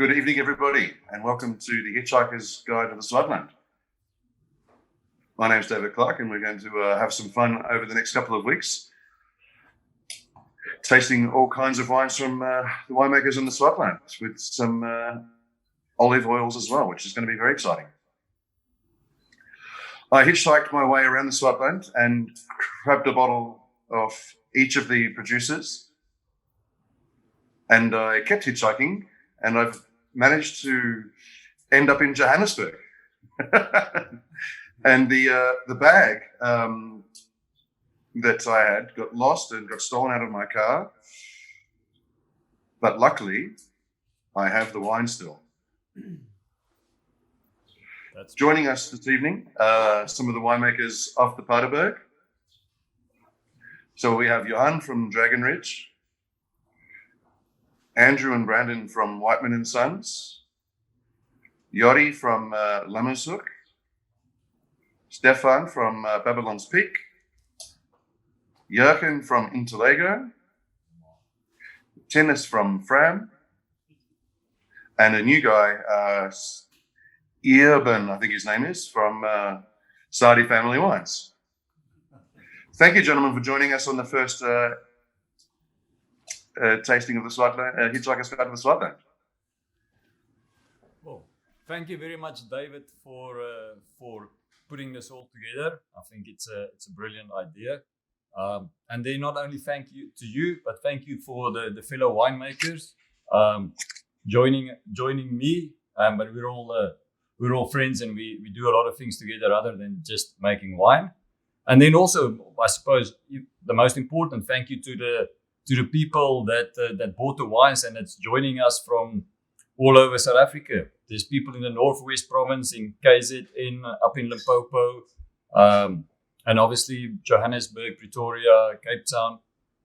Good evening, everybody, and welcome to the Hitchhiker's Guide to the Swartland. My name's David Clark, and we're going to have some fun over the next couple of weeks, tasting all kinds of wines from the winemakers in the Swartland, with some olive oils as well, which is going to be very exciting. I hitchhiked my way around the Swartland and grabbed a bottle of each of the producers, and I kept hitchhiking, and I've managed to end up in Johannesburg. And the bag that I had got lost and got stolen out of my car. But luckily, I have the wine still. That's Joining us this evening, some of the winemakers off the Paardeberg. So we have Johan from Dragon Ridge, Andrew and Brandon from Whiteman and Sons, Yori from Lammerzoek, Stefan from Babylon's Peak, Jurgen from Interlagos, Tennis from Fram, and a new guy, Irben, I think his name is, from Sadie Family Wines. Thank you, gentlemen, for joining us on the first tasting of the Swartland, Hitchhiker's Guide to the Swartland. Well, thank you very much, David, for putting this all together. I think it's a brilliant idea. And then not only thank you to you, but thank you for the fellow winemakers joining me. But we're all friends, and we do a lot of things together other than just making wine. And then also, I suppose, the most important thank you to the people that bought the wines and that's joining us from all over South Africa. There's people in the Northwest Province, in KZN, up in Limpopo, and obviously Johannesburg, Pretoria, Cape Town.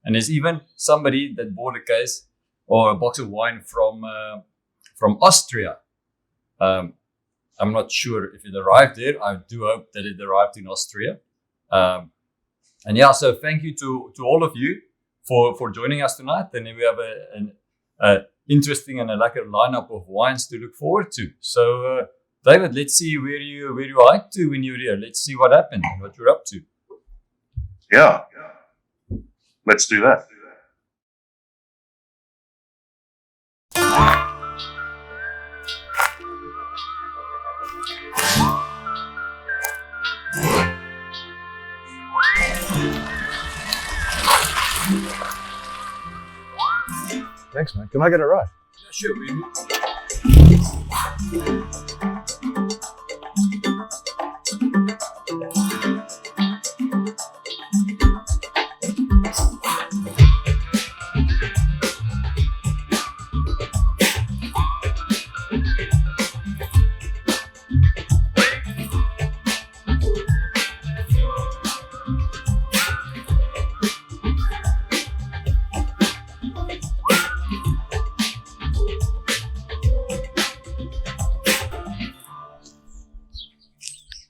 And there's even somebody that bought a case or a box of wine from Austria. I'm not sure if it arrived there. I do hope that it arrived in Austria. And yeah, so thank you to all of you for joining us tonight. And we have an interesting and a lekker lineup of wines to look forward to. So, David, let's see where you hike to when you're here. Let's see what happened and what you're up to. Yeah, let's do that. Thanks, man. Can I get it right? Yeah, sure.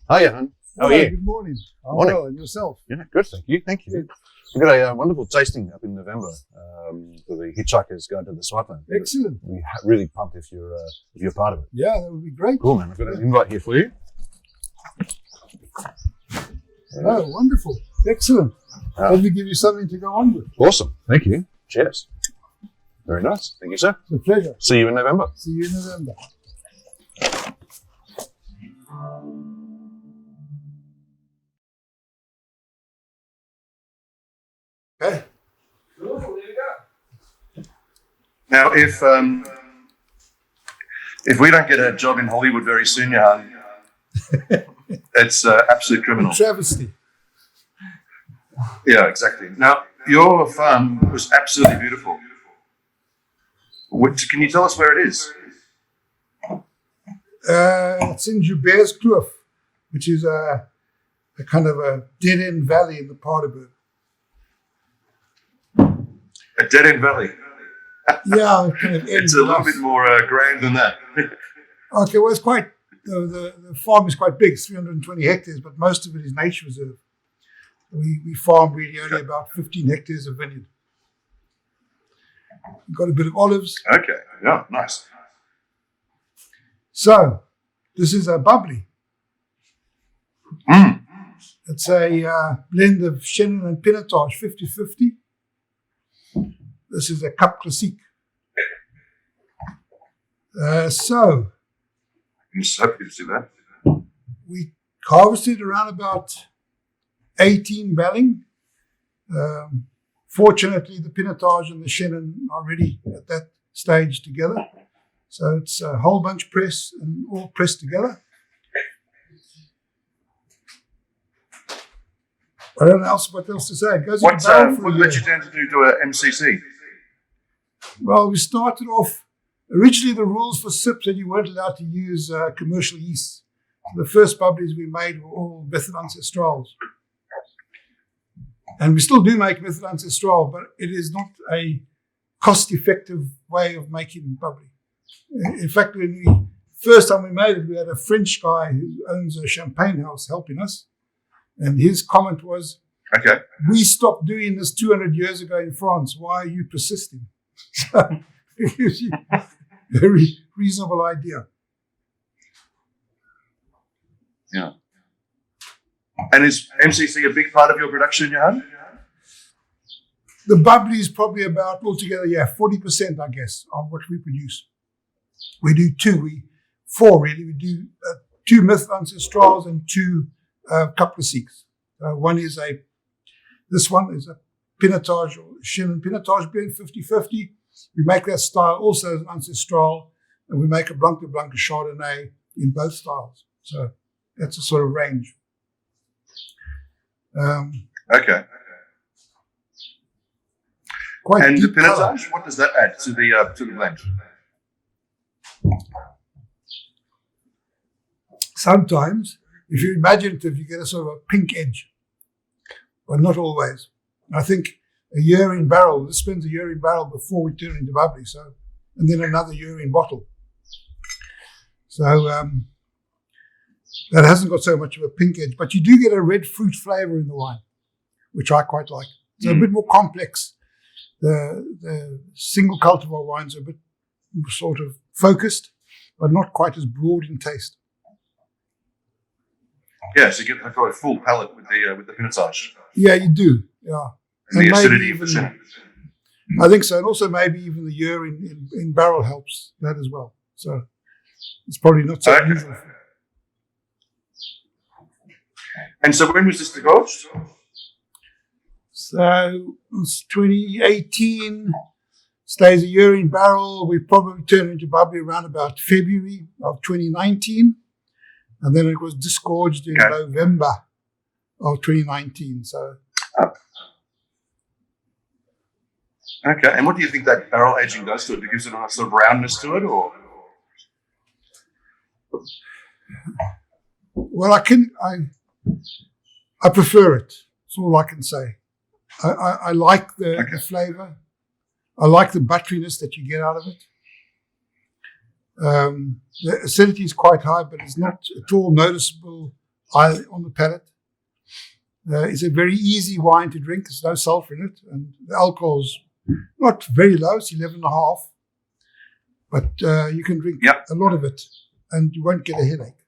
Hi, Johan. How are you? Good morning. I'm Morning. well, and yourself? Yeah, good, thank you. Thank you. We've got a wonderful tasting up in November for the Hitchhiker's Guide to the Swartland. Excellent. We're really pumped if you're part of it. Yeah, that would be great. Cool, man. I've got an invite here for you. Oh, wonderful. Excellent. Let me give you something to go on with. Awesome. Thank you. Cheers. Very nice. Thank you, sir. It's a pleasure. See you in November. See you in November. Okay. Cool, there you go. Now, if we don't get a job in Hollywood very soon, Johan, it's absolute criminal. Travesty. Yeah, exactly. Now, your farm was absolutely beautiful. Can you tell us where it is? It's in Joubert's Kloof, which is a kind of a dead-end valley in the Paardeberg. A dead-end valley. Yeah, it kind of ends It's a little off. bit more grand than that. Okay, well, it's quite, the farm is quite big, it's 320 hectares, but most of it is nature reserve. We farm really only about 15 hectares of vineyard. We've got a bit of olives. Okay, yeah, nice. So, this is a bubbly. Mm. It's a blend of Chenin and Pinotage, 50-50. This is a Cup Classique. So, I'm so happy to see that. we harvested around about 18 belling. Fortunately, the Pinotage and the Chenin are ready at that stage together. So it's a whole bunch press and all pressed together. I don't know what else to say. It goes What into barrel for a led year. you down to do a MCC? Well, we started off, originally the rules for SIP said you weren't allowed to use commercial yeast. The first bubblies we made were all method ancestrals. And we still do make method ancestral, but it is not a cost-effective way of making bubbly. In fact, when we first time we made it, we had a French guy who owns a champagne house helping us. And his comment was, Okay. we stopped doing this 200 years ago in France. Why are you persisting? So it gives you a very reasonable idea. Yeah. And is MCC a big part of your production, Johan? The bubbly is probably about altogether, 40%, I guess, of what we produce. We do four really. We do 2 method ancestrals and 2 Cup Classiques. This one is a Pinotage or Chenin Pinotage blend, 50-50. We make that style also as an ancestral, and we make a Blanc de Blanc Chardonnay in both styles. So that's a sort of range. Okay. Quite And the deep colour. Pinotage, what does that add to the blend? Sometimes, if you're imaginative, you get a sort of a pink edge, but not always. I think a year in barrel, this spends a year in barrel before we turn into bubbly, so, and then another year in bottle. So that hasn't got so much of a pink edge, but you do get a red fruit flavor in the wine, which I quite like. It's a bit more complex. The single cultivar wines are a bit sort of focused, but not quite as broad in taste. Yeah, so you get a full palate with the Pinotage. Yeah, you do. Yeah. And the maybe acidity of the even- Chenin. I think so. And also maybe even the year in barrel helps that as well. So it's probably not so Okay. unusual. And so when was this degorged? So it's 2018, stays a year in barrel. We probably turned into bubbly around about February of 2019. And then it was disgorged in Okay. November of 2019. So Okay, and what do you think that barrel aging does to it? It gives it a sort of roundness to it, or? well, I prefer it. That's all I can say. I like the flavor. I like the butteriness that you get out of it. The acidity is quite high, but it's not at all noticeable on the palate. It's a very easy wine to drink. There's no sulfur in it, and the alcohol's not very low. It's 11.5, but you can drink a lot of it, and you won't get a headache.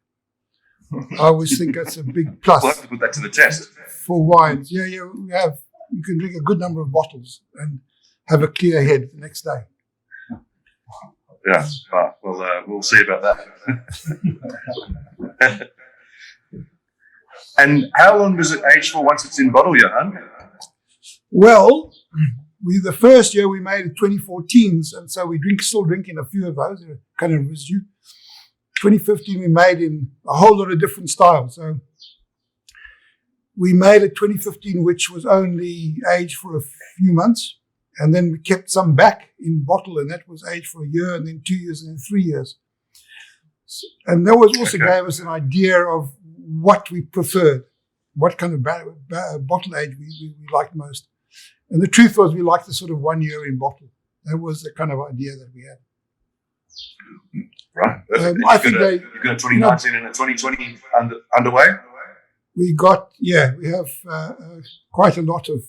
I always think that's a big plus. We'll have to put that to the test. For wines. Yeah, you can drink a good number of bottles and have a clear head the next day. Yeah, we'll see about that. And how long does it age for once it's in bottle, Johan? Well, the first year we made it 2014s, and so we still drinking a few of those, kind of residue. 2015 we made in a whole lot of different styles. So we made a 2015 which was only aged for a few months, and then we kept some back in bottle, and that was aged for a year, and then 2 years, and then 3 years. And that was also gave us an idea of what we preferred, what kind of bottle age we liked most. And the truth was we liked the sort of 1 year in bottle. That was the kind of idea that we had. Right. I think you've got a 2019 and a 2020 underway? We have quite a lot of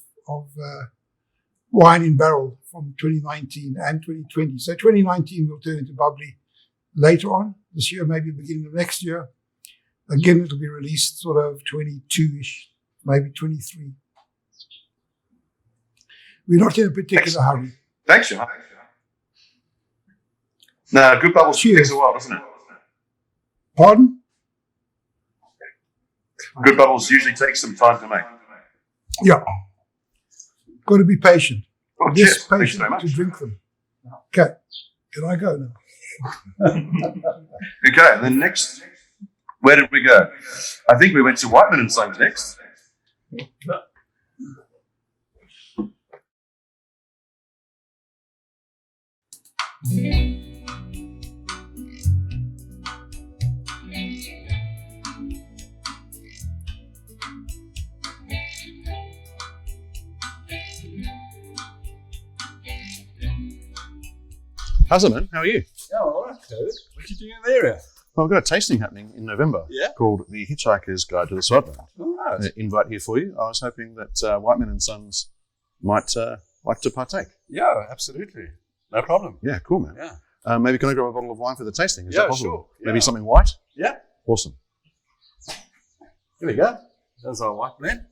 wine in barrel from 2019 and 2020. So 2019 will turn into bubbly later on, this year, maybe beginning of next year. Again, it'll be released sort of 22-ish, maybe 23. We're not in a particular hurry. Thanks, Johan. No, good bubbles takes a while, doesn't it? Pardon? Good bubbles usually take some time to make. Yeah. Got to be patient. Oh, Yes, cheers. Thanks patient very much. to drink them. Okay. Can I go now? Okay, and then next, where did we go? I think we went to Whiteman and Sons next. How's it, man? How are you? Yeah, all right, David. What you doing in the area? Well, we've got a tasting happening in November called The Hitchhiker's Guide to the Swartland. All right. Invite here for you. I was hoping that Whiteman and Sons might like to partake. Yeah, absolutely. No problem. Yeah, cool, man. Yeah. Maybe can I grab a bottle of wine for the tasting? Is Yeah, that possible? sure. Maybe Yeah. something white? Yeah. Awesome. Here we go. There's our white blend.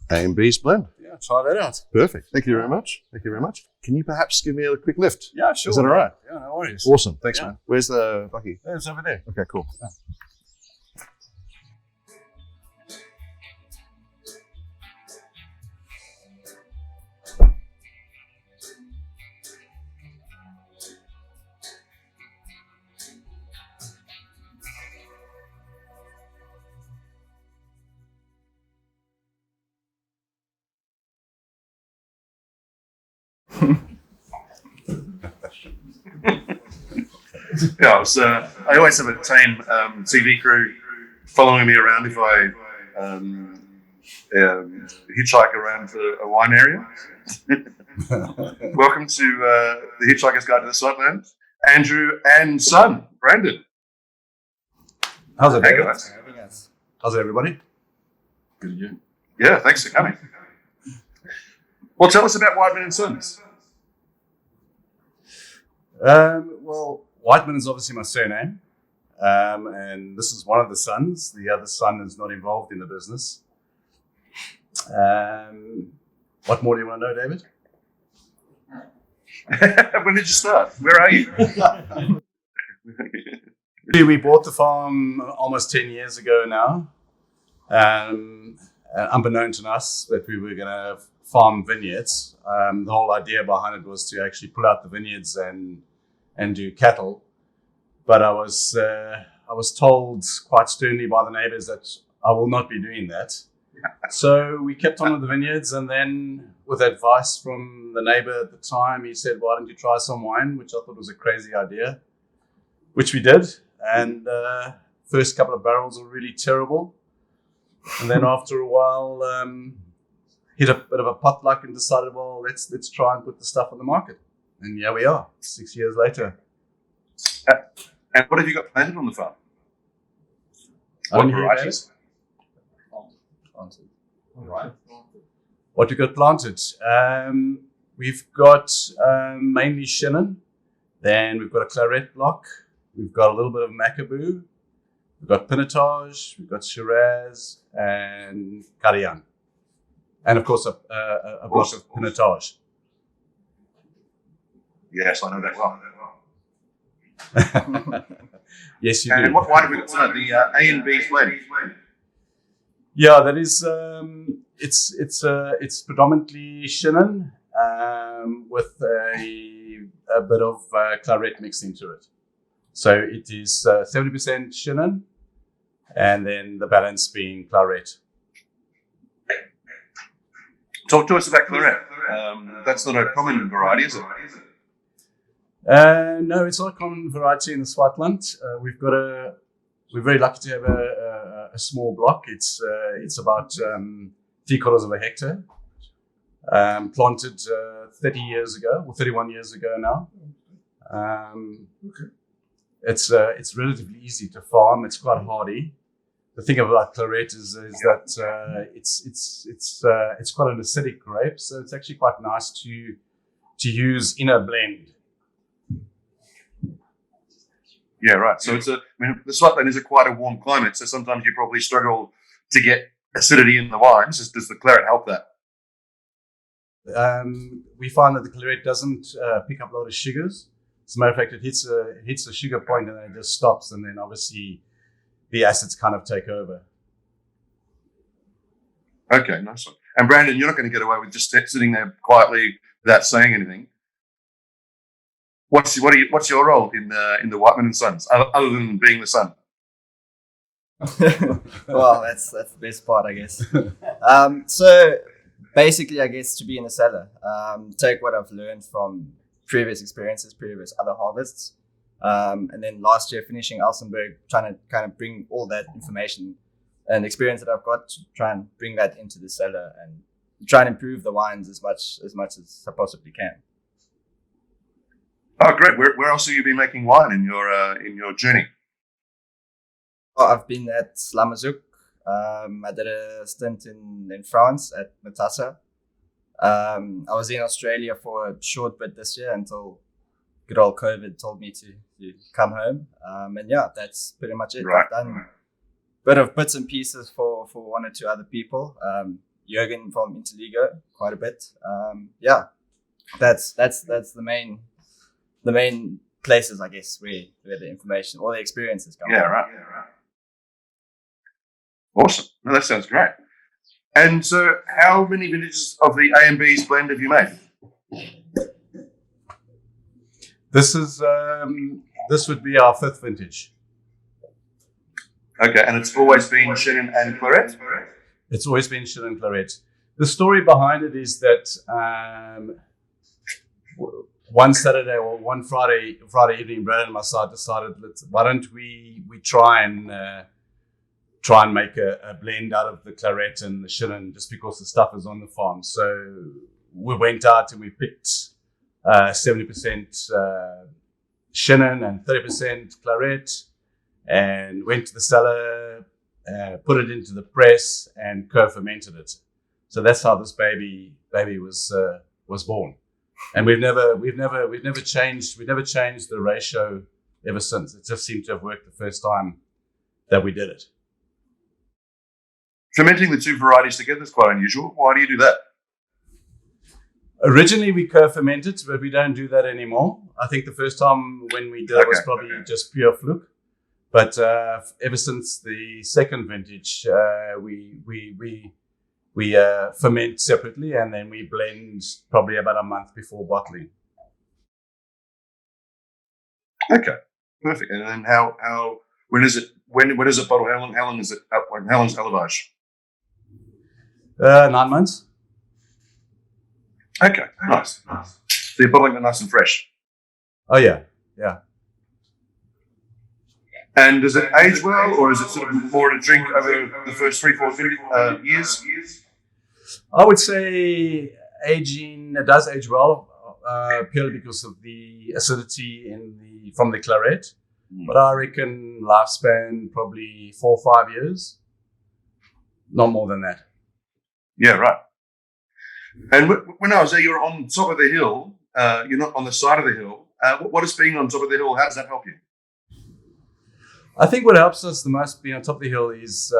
A and B's blend. Yeah, try that out. Perfect. Thank you very much. Thank you very much. Can you perhaps give me a quick lift? Yeah, sure. Is that all right? Yeah, no worries. Awesome. Thanks, Yeah. man. Where's the bucky? Yeah, it's over there. Okay, cool. Yeah, I always have a team TV crew following me around if I hitchhike around for a wine area. Welcome to the Hitchhiker's Guide to the Swartland. Andrew and son, Brandon. How's it, Hey, David? guys. How's it, everybody? Good you. Yeah, thanks for coming. Well, tell us about Whiteman and Sons. Well, Whiteman is obviously my surname, and this is one of the sons. The other son is not involved in the business. What more do you want to know, David? When did you start? Where are you? We bought the farm almost 10 years ago now. Unbeknown to us that we were going to farm vineyards. The whole idea behind it was to actually pull out the vineyards and do cattle. But I was told quite sternly by the neighbors that I will not be doing that. So we kept on with the vineyards, and then with advice from the neighbor at the time, he said, "Why don't you try some wine?" Which I thought was a crazy idea, which we did. And first couple of barrels were really terrible. And then after a while, hit a bit of a potluck and decided, well, let's try and put the stuff on the market. And here we are, 6 years later. And what have you got planted on the farm? On What here, varieties? What we got planted? We've got mainly Chenin. Then we've got a Claret block. We've got a little bit of Macabou. We've got Pinotage. We've got Shiraz and Carignan. And of course, a block of Pinotage. Yes, I know that well. Yes, you And do. what wine have we got tonight? The A and B blend. Yeah, that is. It's predominantly Chenin with a bit of Claret mixed into it. So it is 70% Chenin, and then the balance being Claret. Talk to us about Claret. That's not a common variety, is it? No, it's not a common variety in the Swartland. We're very lucky to have a small block. It's about 3/4 of a hectare. Planted 30 years ago, or 31 years ago now. It's relatively easy to farm. It's quite hardy. The thing about Claret is that it's quite an acidic grape, so it's actually quite nice to use in a blend. Yeah, right. So I mean, the Swartland is quite a warm climate, so sometimes you probably struggle to get acidity in the wines. Does the claret help that? We find that the claret doesn't pick up a lot of sugars. As a matter of fact, it hits a sugar point and then it just stops, and then obviously the acids kind of take over. Okay, nice one. And Brandon, you're not going to get away with just sitting there quietly without saying anything. What's your role in the Whiteman and Sons, other than being the son? Well, that's the best part, I guess. So basically, I guess to be in the cellar, take what I've learned from previous experiences, previous other harvests, and then last year finishing Elsenburg, trying to kind of bring all that information and experience that I've got to try and bring that into the cellar and try and improve the wines as much as I possibly can. Oh, great! Where else have you been making wine in your journey? I've been at Lamazuk. I did a stint in France at Matassa. I was in Australia for a short bit this year until good old COVID told me to come home. And yeah, that's pretty much it. Right. I've done a bit of bits and pieces for one or two other people. Jürgen from Interligo, quite a bit. Yeah, that's the main places, I guess, where the information or the experiences come. Yeah, right. Awesome. No, that sounds great. And so, how many vintages of the A and B's blend have you made? This would be our 5th vintage. Okay, and it's always been Chenin and Claret? It's always been Chenin Claret. The story behind it is that one Saturday or one Friday evening, Brandon and myself decided, why don't we try and make a blend out of the Claret and the Chenin, just because the stuff is on the farm. So we went out and we picked 70% Chenin and 30% Claret, and went to the cellar, put it into the press, and co-fermented it. So that's how this baby was born. And we've never changed the ratio ever since. It just seemed to have worked the first time that we did it. Fermenting the two varieties together is quite unusual. Why do you do that? Originally, we co-fermented, but we don't do that anymore. I think the first time when we did it was probably just pure fluke. But ever since the second vintage, we ferment separately, and then we blend probably about a month before bottling. Okay, perfect. And then when is it bottled? How long is it up? How long's elevage? 9 months. Okay, nice. So you're bottling it nice and fresh. Oh yeah. And does it age well, or is it sort of more to drink over the first 3-4 years? I would say it does age well, purely because of the acidity from the Claret. But I reckon lifespan probably 4 or 5 years, not more than that. Yeah, right. And when I was there, you were on top of the hill. You're not on the side of the hill. What is being on top of the hill? How does that help you? I think what helps us the most being on top of the hill is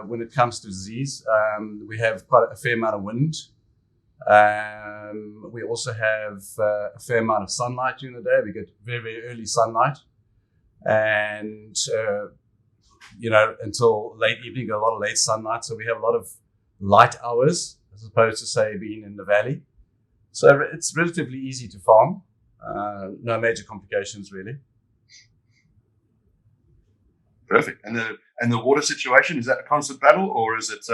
when it comes to disease. We have quite a fair amount of wind. We also have a fair amount of sunlight during the day. We get very, very early sunlight. And, until late evening, a lot of late sunlight. So we have a lot of light hours as opposed to, say, being in the valley. So it's relatively easy to farm. No major complications, really. Perfect. And the water situation, is that a constant battle, or is it?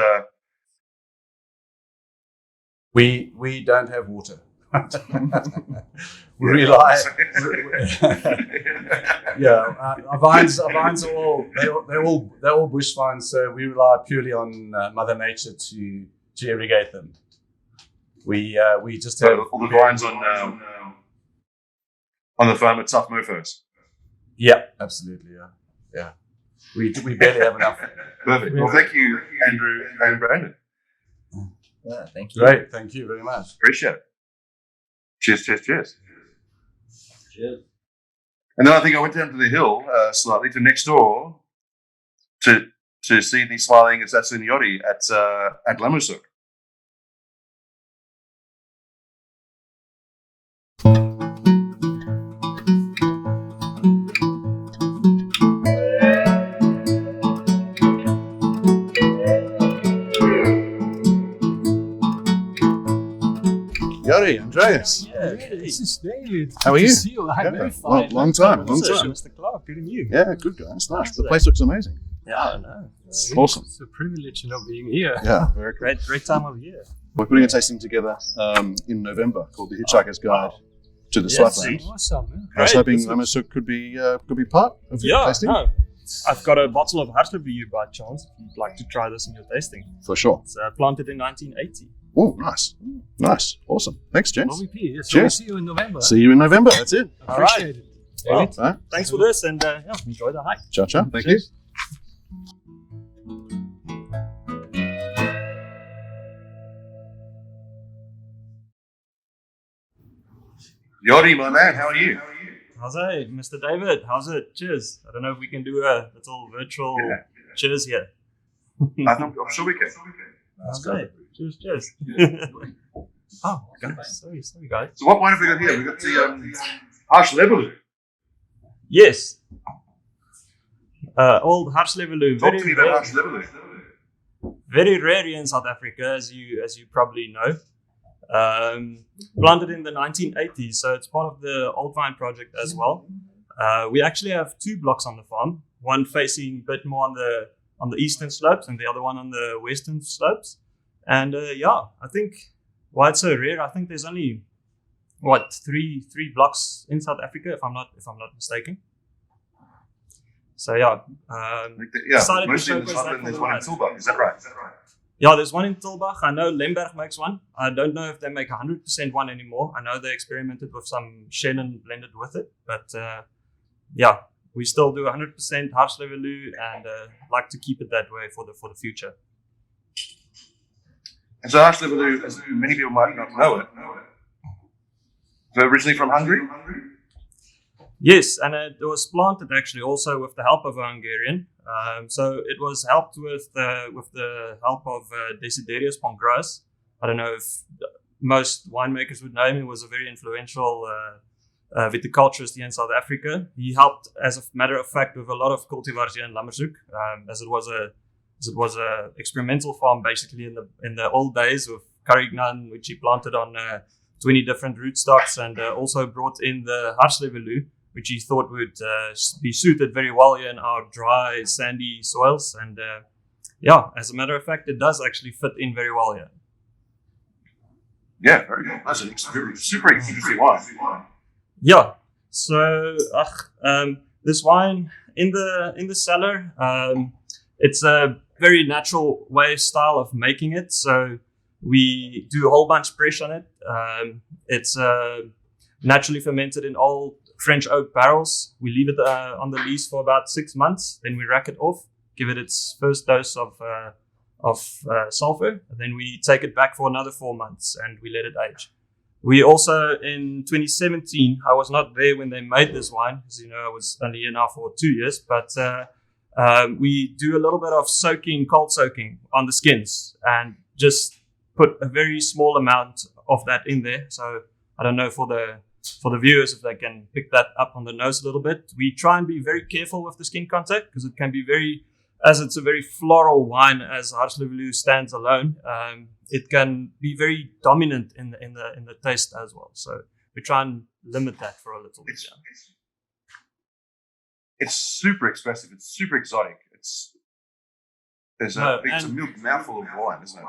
We don't have water. We rely. Our vines are all bush vines, so we rely purely on Mother Nature to irrigate them. We just have all the vines on the farm at Tough Mofos. Yeah, absolutely. Yeah. We barely have enough. Perfect. Well, thank you, Andrew and Brandon. Yeah, thank you. Great. Thank you very much. Appreciate it. Cheers. Cheers. And then I think I went down to the hill slightly to next door to see the smiling assassin Yori at Lammerzoek. Yori, Andreas. Yeah, this is David. How are Good you? to see you. I'm very fine. Long time. Mr. Clark, good and you. Yeah, good guys. Nice. The place looks amazing. Yeah, I know. Awesome. It's a privilege, being here. Yeah, very cool. Great time of year. We're putting a tasting together in November called the Hitchhiker's Guide to the Swartland. Awesome. I was hoping Lammerzoek could be part of your tasting. No. I've got a bottle of Hartlebury by chance. If you'd like to try this in your tasting. For sure. It's planted in 1980. Oh, nice. Nice. Awesome. Thanks, gents. OVP. Yes, Cheers. see you in November. See you in November. That's it. All right. Appreciate it. Well, David? Right. thanks for this and enjoy the hike. Ciao, ciao. Thank Cheers. Yori, my man, how are you? How's it, Mr. David? How's it? Cheers. I don't know if we can do a little virtual cheers here. I'm sure we can. How's it? Cheers. Oh, guys. Sorry, guys. So what wine have we got here? We've got the Hartlebury. Yes. Old Hartlebury. Talk to me about Hartlebury. Very rare in South Africa, as you probably know. Planted in the 1980s, so it's part of the Old Vine project as well. We actually have two blocks on the farm, one facing a bit more on the eastern slopes and the other one on the western slopes. And I think why it's so rare, I think there's only three blocks in South Africa, if I'm not mistaken. So decided to mostly in the showcase that Swartland, for there's the one in guys. Tilburg. Is that right? Yeah, there's one in Tilburg. I know Lemberg makes one. I don't know if they make 100% one anymore. I know they experimented with some Shannon blended with it. But we still do 100% Hartlebury and like to keep it that way for the future. And so Hartlebury, as many people might not know it, so originally from Hungary? Yes, and it was planted actually also with the help of a Hungarian. So it was helped with the help of Desiderius Pongras. I don't know if most winemakers would know him. He was a very influential viticulturist here in South Africa. He helped, as a matter of fact, with a lot of cultivars here in Lammerzoek, as it was a experimental farm basically in the old days with Carignan, which he planted on 20 different rootstocks, and also brought in the Hartlebury, which he thought would be suited very well here in our dry, sandy soils. And as a matter of fact, it does actually fit in very well here. Yeah, very good. That's a super interesting wine. Yeah. So this wine in the cellar, it's a very natural style of making it. So we do a whole bunch press on it. It's naturally fermented in old French oak barrels. We leave it on the lees for about 6 months. Then we rack it off, give it its first dose of sulfur. Then we take it back for another 4 months and we let it age. We also, in 2017, I was not there when they made this wine, because I was only here now for 2 years, but we do a little bit of cold soaking on the skins and just put a very small amount of that in there. So I don't know for the viewers if they can pick that up on the nose a little bit. We try and be very careful with the skin contact because it can be as it's a very floral wine, as Hartlebury stands alone. It can be very dominant in the taste as well. So we try and limit that for a little bit. It's super expressive. It's super exotic. It's a mouthful of wine, isn't it?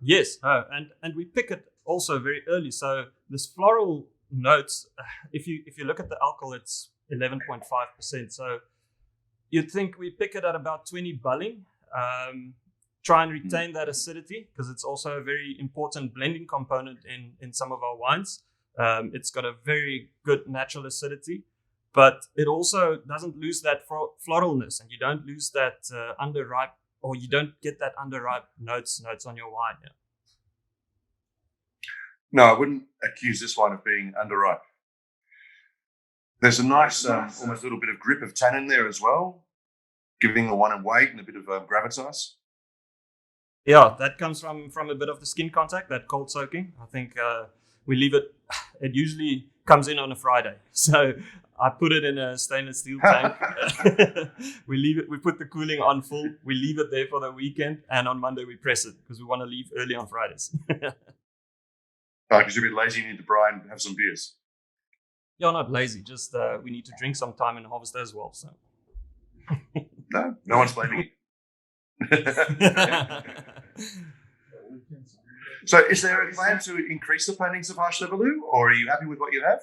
Yes, and we pick it also very early. So this floral notes, if you look at the alcohol, it's 11.5%. So you'd think we pick it at about 20 bulling. Try and retain that acidity because it's also a very important blending component in some of our wines. It's got a very good natural acidity, but it also doesn't lose that floralness, and you don't lose that underripe, or you don't get that underripe notes on your wine. Yeah. No, I wouldn't accuse this wine of being underripe. There's a nice, almost little bit of grip of tannin there as well, giving the wine a weight and a bit of gravitas. Yeah, that comes from a bit of the skin contact, that cold soaking. I think we leave it. It usually comes in on a Friday, so I put it in a stainless steel tank. We leave it. We put the cooling on full. We leave it there for the weekend, and on Monday we press it because we want to leave early on Fridays. Because you're a bit lazy, you need to brine and have some beers. You're not lazy. Just we need to drink some time and harvest as well. So No one's blaming you. So is there a plan to increase the plantings of Haarlemmerloo, or are you happy with what you have?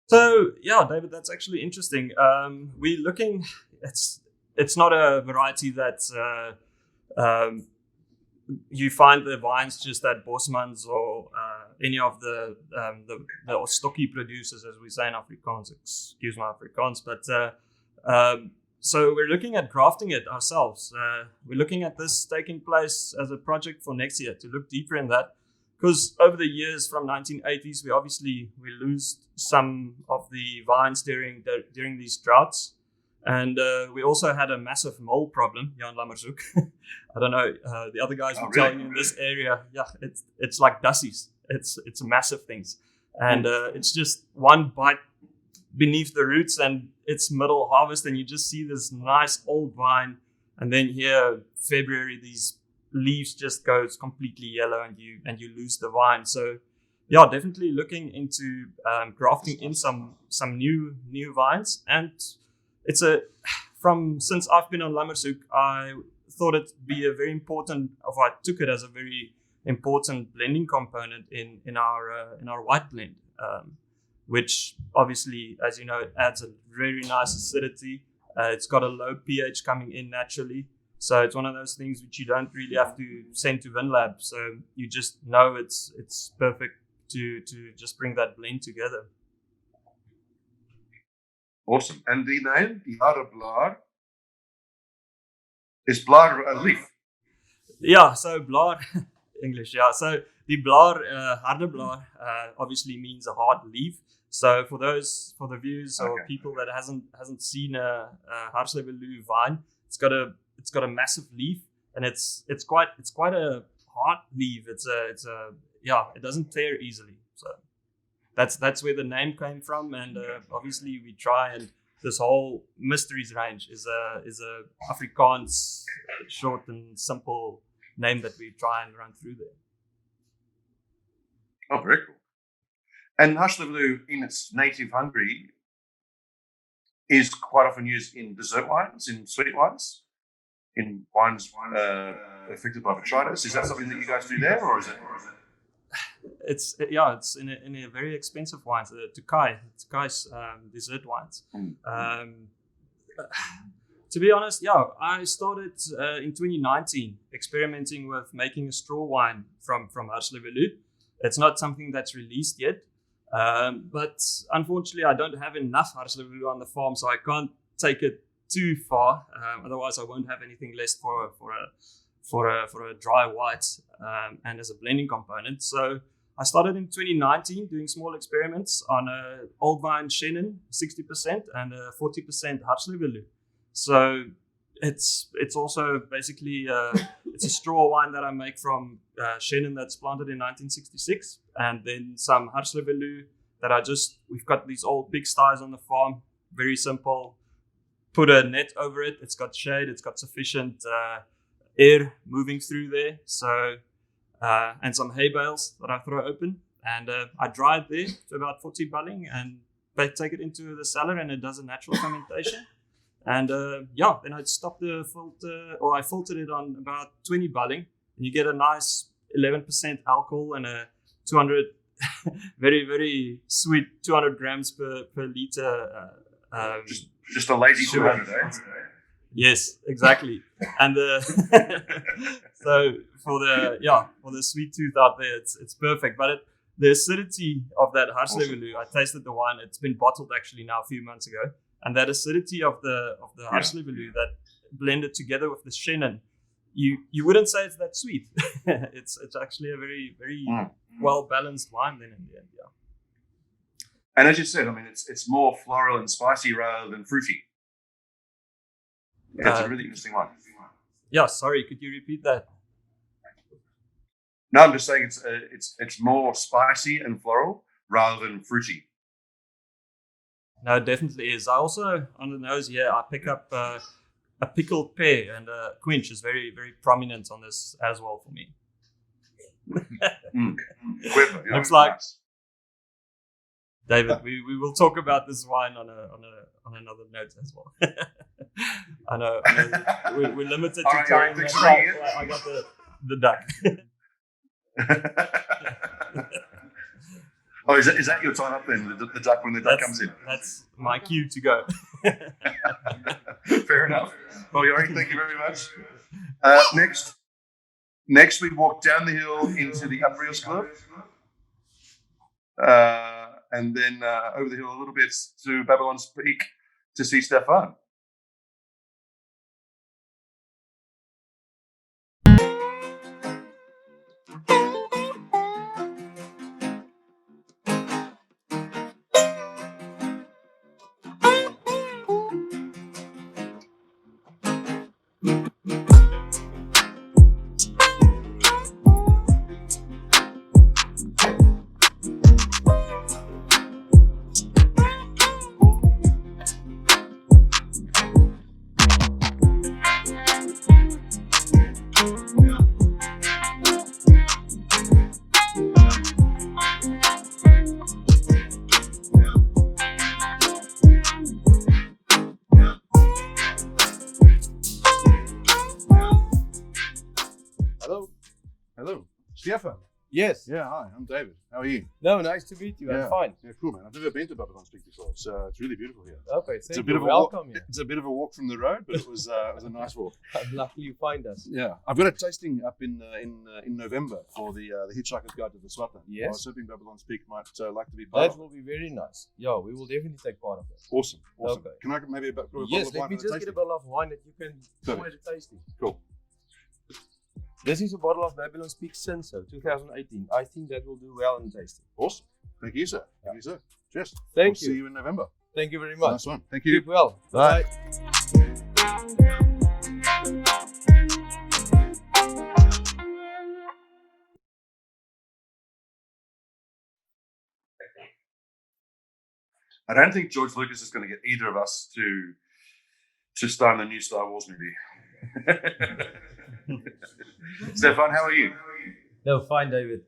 So yeah, David, that's actually interesting. We're looking. It's not a variety that you find the vines just at Bosmans or any of the stocky producers, as we say in Afrikaans. Excuse my Afrikaans, but so we're looking at grafting it ourselves. We're looking at this taking place as a project for next year to look deeper in that. Because over the years from 1980s, we lose some of the vines during these droughts, and we also had a massive mole problem here in Lammerzoek. I don't know, the other guys will tell you in this area, yeah, it's like dussies. It's massive things, and it's just one bite beneath the roots, and it's middle harvest, and you just see this nice old vine, and then here February these leaves just goes completely yellow and you lose the vine. So yeah, definitely looking into grafting in some new vines. And it's since I've been on Lammerzoek, I thought it'd be a very important, or I took it as a very important blending component in our white blend, which obviously, as you know, it adds a very nice acidity. It's got a low pH coming in naturally. So it's one of those things which you don't really have to send to WinLab. So you just know it's perfect to just bring that blend together. Awesome. And the name, die Paardeberg, is blaar a leaf? Yeah, so blaar, English, yeah. So the blaar, Paardeberg, obviously means a hard leaf. So for the viewers or people that hasn't seen a Haarlemmerloo vine, it's got a massive leaf, and it's quite a hard leaf. It doesn't tear easily. So that's where the name came from, and obviously we try, and this whole mysteries range is a Afrikaans short and simple name that we try and run through there. Oh, very cool. And Haarlemmerloo in its native Hungary is quite often used in dessert wines, in sweet wines, in wines affected by botrytis. Is that something that you guys do there, or is it? It's in a very expensive wines, the Tukai's dessert wines. To be honest, yeah, I started in 2019 experimenting with making a straw wine from Haarlemmerloo. It's not something that's released yet, but unfortunately, I don't have enough Haarlemmerloo on the farm, so I can't take it too far. Otherwise, I won't have anything left for a dry white and as a blending component. So I started in 2019 doing small experiments on a old vine Chenin 60% and a 40% Haarlemmerloo. So it's also basically it's a straw wine that I make from Chenin that's planted in 1966, and then some Haarlemmerloo that we've got these old pigsties on the farm. Very simple. Put a net over it. It's got shade. It's got sufficient air moving through there. So and some hay bales that I throw open, and I dry it there to about 40 bulling, and take it into the cellar, and it does a natural fermentation. And then I'd stop the filter, or I filtered it on about 20 bulling, and you get a nice 11% alcohol and a 200 very, very sweet 200 grams per liter. Just a lazy 200, eh? Yes, exactly. And so for the sweet tooth out there, it's perfect. But the acidity of that Haarlemmerloo, I tasted the wine. It's been bottled actually now a few months ago, and that acidity of the Haarlemmerloo that blended together with the Chenin, you wouldn't say it's that sweet. It's actually a very very well balanced wine then in the end. Yeah. And as you said, I mean, it's more floral and spicy rather than fruity. It's a really interesting one. Yeah, sorry, could you repeat that? No, I'm just saying it's more spicy and floral rather than fruity. No, it definitely is. I also, on the nose here, I pick up a pickled pear, and quince is very, very prominent on this as well for me. Clever, yeah, Looks like nice. David. We will talk about this wine on another note as well. I know we're limited All to right, time. thanks That's for reading why I got the duck. Oh, is that your time up then? The duck when the duck comes in? That's my cue to go. Fair enough. Well, Yori, thank you very much. Next we walk down the hill into the Abrioskloof, and then over the hill a little bit to Babylon's Peak to see Stefan. Hello. Stefan. Yes. Yeah, hi, I'm David. How are you? No, nice to meet you. Yeah. I'm fine. Yeah, cool, man. I've never been to Babylon's Peak before. It's really beautiful here. Okay, It's a thank bit you. of a Welcome walk. here. It's a bit of a walk from the road, but it was a nice walk. I'm lucky you find us. Yeah, I've got a tasting up in November for the Hitchhiker's Guide to the Swartland. Yes. I was hoping Babylon's Peak might like to be part That of it. will be very nice. Yeah, we will definitely take part of that. Awesome. Okay. Can I maybe a bottle Yes, of let wine me and a just get a tasting? bottle of wine that you can Perfect. try the tasting. Cool. This is a bottle of Babylon's Peak Senso 2018. I think that will do well in the tasting. Awesome. Thank you, sir. Thank you, sir. Cheers. Thank See you in November. Thank you very much. Nice one. Thank you. Keep well. Bye. I don't think George Lucas is going to get either of us to star in the new Star Wars movie. Stefan, how are you? No, fine, David.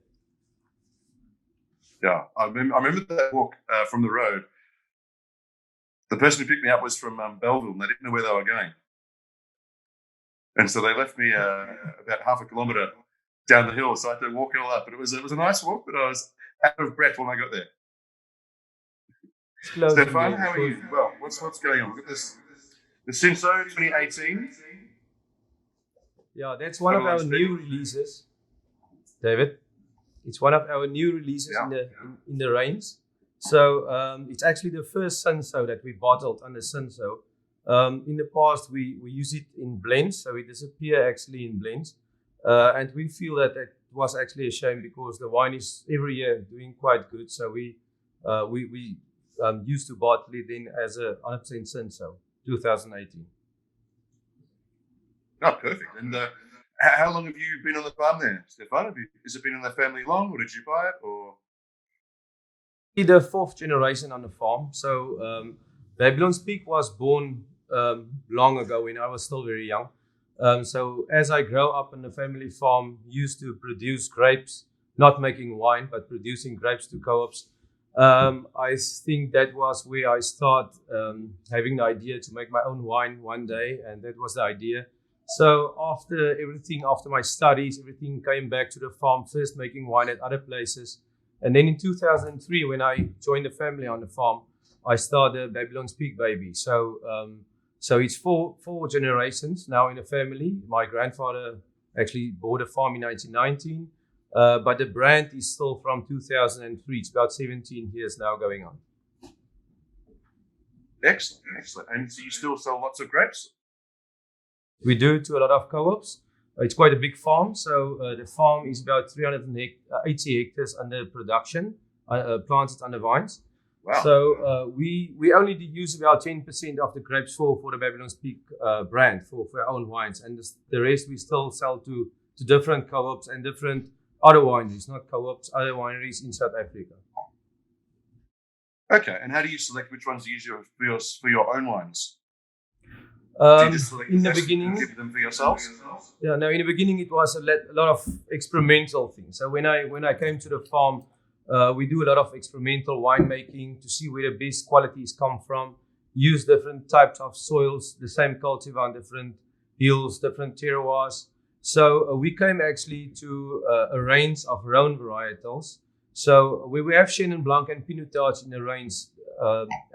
Yeah, I remember that walk from the road. The person who picked me up was from Belleville, and they didn't know where they were going. And so they left me about half a kilometre down the hill, so I had to walk it all up. But it was a nice walk, but I was out of breath when I got there. Stefan, how are you? Well, what's going on? Look at this. The Senso 2018. Yeah, that's one of our new releases, David. It's one of our new releases in the range. So it's actually the first Senso that we bottled under Senso. In the past, we use it in blends, so it disappears actually in blends. And we feel that was actually a shame because the wine is every year doing quite good. So we used to bottle it in as a 100% Senso 2018. Oh, perfect. And how long have you been on the farm there, Stefan? Has it been in the family long, or did you buy it, or? The fourth generation on the farm. So Babylon's Peak was born long ago when I was still very young. So as I grow up in the family farm, used to produce grapes, not making wine, but producing grapes to co-ops. I think that was where I started having the idea to make my own wine one day, and that was the idea. So after my studies, everything came back to the farm, first making wine at other places. And then in 2003, when I joined the family on the farm, I started Babylon's Peak Baby. So it's four generations now in the family. My grandfather actually bought a farm in 1919, but the brand is still from 2003. It's about 17 years now going on. Excellent. And so you still sell lots of grapes? We do to a lot of co-ops. It's quite a big farm, so the farm is about 380 hectares under production, planted under vines. Wow. So we only use about 10% of the grapes for the Babylon's Peak brand for our own wines, and the rest we still sell to different co-ops and different other wineries, not co-ops, other wineries in South Africa. Okay, and how do you select which ones to use for your own wines? Do you just select In the best beginning, and keep them for yourselves? yeah, no. In the beginning, it was a lot of experimental things. So when I came to the farm, we do a lot of experimental winemaking to see where the best qualities come from. Use different types of soils, the same cultivar on different hills, different terroirs. So we came actually to a range of Rhone varietals. So we have Chenin Blanc and Pinotage in the range.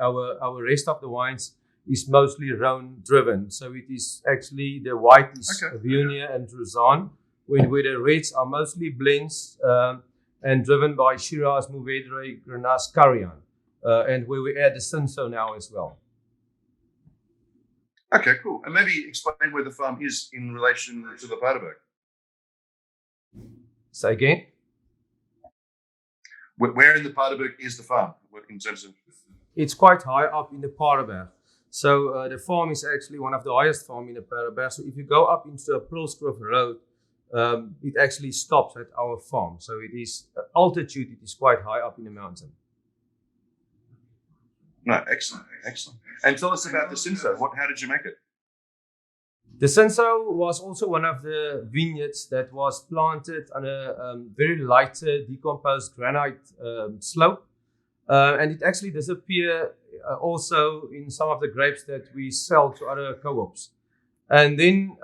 Our rest of the wines is mostly Rhone driven. So it is actually the white is Viognier and Roussanne, where the reds are mostly blends and driven by Shiraz, Mourvedre, Grenache, Carignan, and where we add the Cinsault now as well. Okay, cool. And maybe explain where the farm is in relation to the Paardeberg. Say again? Where in the Paardeberg is the farm in terms of? It's quite high up in the Paardeberg. So the farm is actually one of the highest farms in the Paardeberg. So if you go up into the Prilsgrove Road, it actually stops at our farm. So it is altitude, it is quite high up in the mountain. No, excellent. And tell us about the Cinsault. How did you make it? The Cinsault was also one of the vineyards that was planted on a very light decomposed granite slope. And it actually disappeared also in some of the grapes that we sell to other co-ops. And then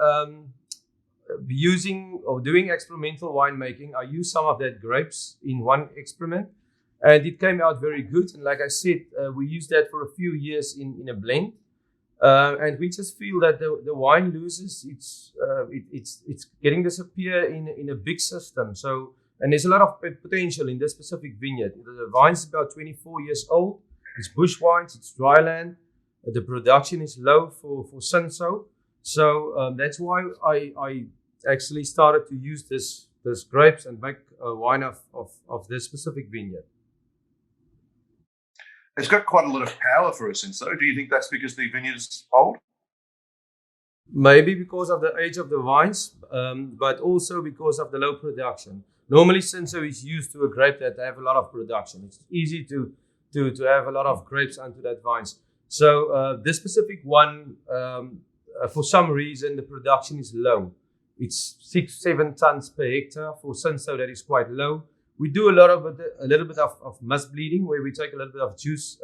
doing experimental winemaking, I used some of that grapes in one experiment. And it came out very good. And like I said, we used that for a few years in a blend. And we just feel that the wine loses it's getting disappear in a big system. So, and there's a lot of potential in this specific vineyard. The vine is about 24 years old. It's bush wines, it's dry land. The production is low for Cinsault. So that's why I actually started to use this grapes and make a wine of this specific vineyard. It's got quite a lot of power for a Cinsault. Do you think that's because the vineyard is old? Maybe because of the age of the vines, but also because of the low production. Normally, Cinsault is used to a grape that have a lot of production. It's easy to have a lot of grapes onto that vines. So this specific one, for some reason, the production is low. It's 6-7 tons per hectare. For Cinsault, that is quite low. We do a little bit of must bleeding, where we take a little bit of juice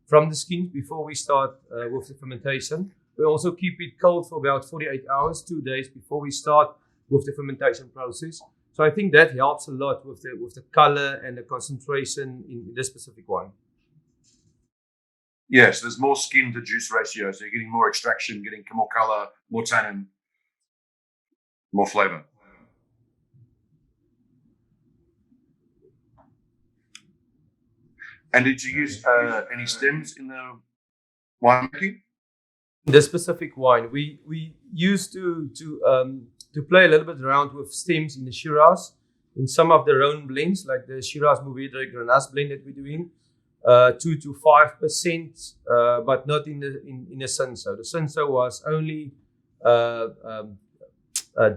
from the skins before we start with the fermentation. We also keep it cold for about 48 hours, 2 days before we start with the fermentation process. So I think that helps a lot with the color and the concentration in this specific wine. Yes, there's more skin to juice ratio, so you're getting more extraction, getting more color, more tannin, more flavor. And did you use any stems in the winemaking? The specific wine, we used to play a little bit around with stems in the Shiraz, in some of the Rhone blends, like the Shiraz Mourvedre Grenache blend that we're doing, 2 to 5%, but not in the Cinsault. The Cinsault was only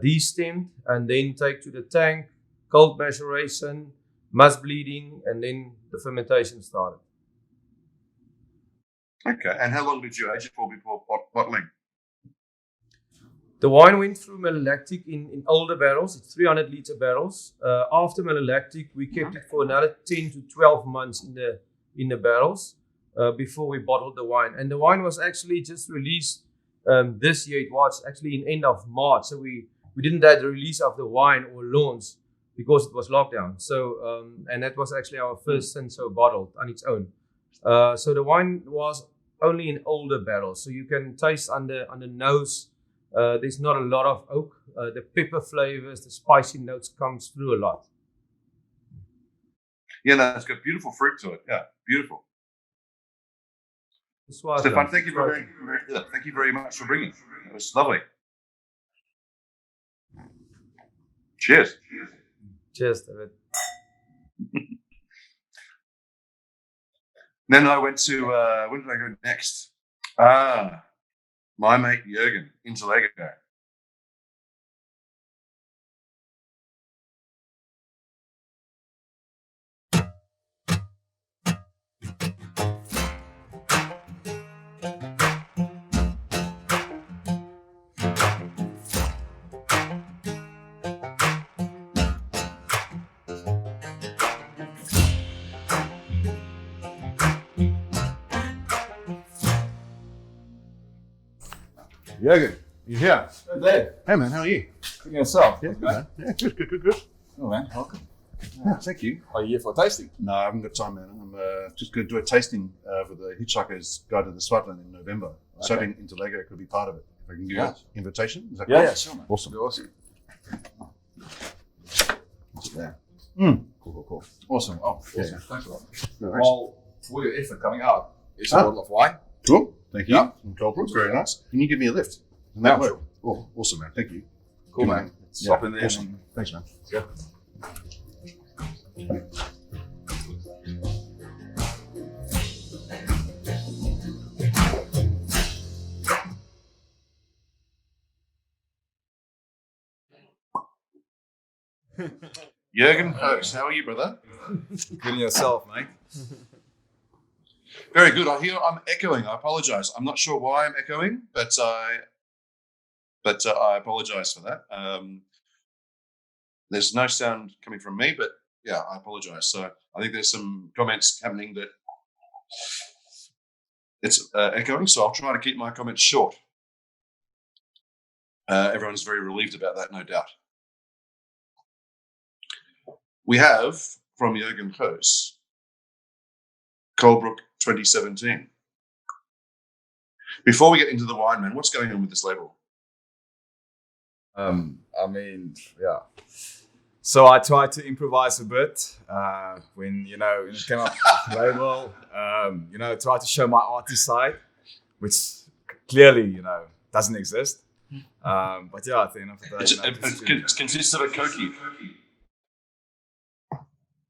destemmed and then take to the tank, cold maceration, must bleeding, and then the fermentation started. Okay, and how long did you age it for before bottling? The wine went through malolactic in older barrels. It's 300-liter barrels. After malolactic, we kept it for another 10 to 12 months in the barrels before we bottled the wine. And the wine was actually just released this year. It was actually in end of March, so we didn't have the release of the wine or launch because it was lockdown. So and that was actually our first Cinsault bottled on its own. So the wine was only in older barrels, so you can taste on the nose. There's not a lot of oak. The pepper flavors, the spicy notes comes through a lot. Yeah, no, it's got beautiful fruit to it. Yeah, beautiful. Stefan, thank you very much for bringing. It was lovely. Cheers. Cheers, David. Then I went to, where did I go next? My mate Jürgen, Interlego. Jürgen, you here? There. Hey man, how are you? Yourself. Yeah, good, man. Yeah, good. Oh man, welcome. Yeah, thank you. Are you here for tasting? No, I haven't got time, man. I'm just going to do a tasting for the Hitchhiker's Guide to the Swartland in November. I was hoping Interlego could be part of it. If I can give you an invitation, is that cool? Yeah, sure, man. Awesome. Awesome. What's it there? Cool. Awesome. Oh, awesome. Yeah. Thanks a lot. No worries. Well, for your effort coming out, it's a bottle of wine. Cool. Thank you. Yeah. From Paardeberg. Very nice. Can you give me a lift? Can Yeah, that work? sure. Oh, awesome, man. Thank you. Cool, Good, man. Stop in there. Awesome. Thanks, man. Yeah. Jürgen Host, how are you, brother? Good in yourself, mate. Very good. I hear I'm echoing. I apologize. I'm not sure why I'm echoing, but I apologize for that. There's no sound coming from me, but yeah, I apologize. So I think there's some comments happening that it's echoing. So I'll try to keep my comments short. Everyone's very relieved about that, no doubt. We have from Jürgen Hoes, Colebrook 2017. Before we get into the wine, man, what's going on with this label? I mean, yeah. So I tried to improvise a bit when it came up with the label. Try to show my artist side, which clearly, doesn't exist. But yeah, at the end of the day, It consists of a Koki.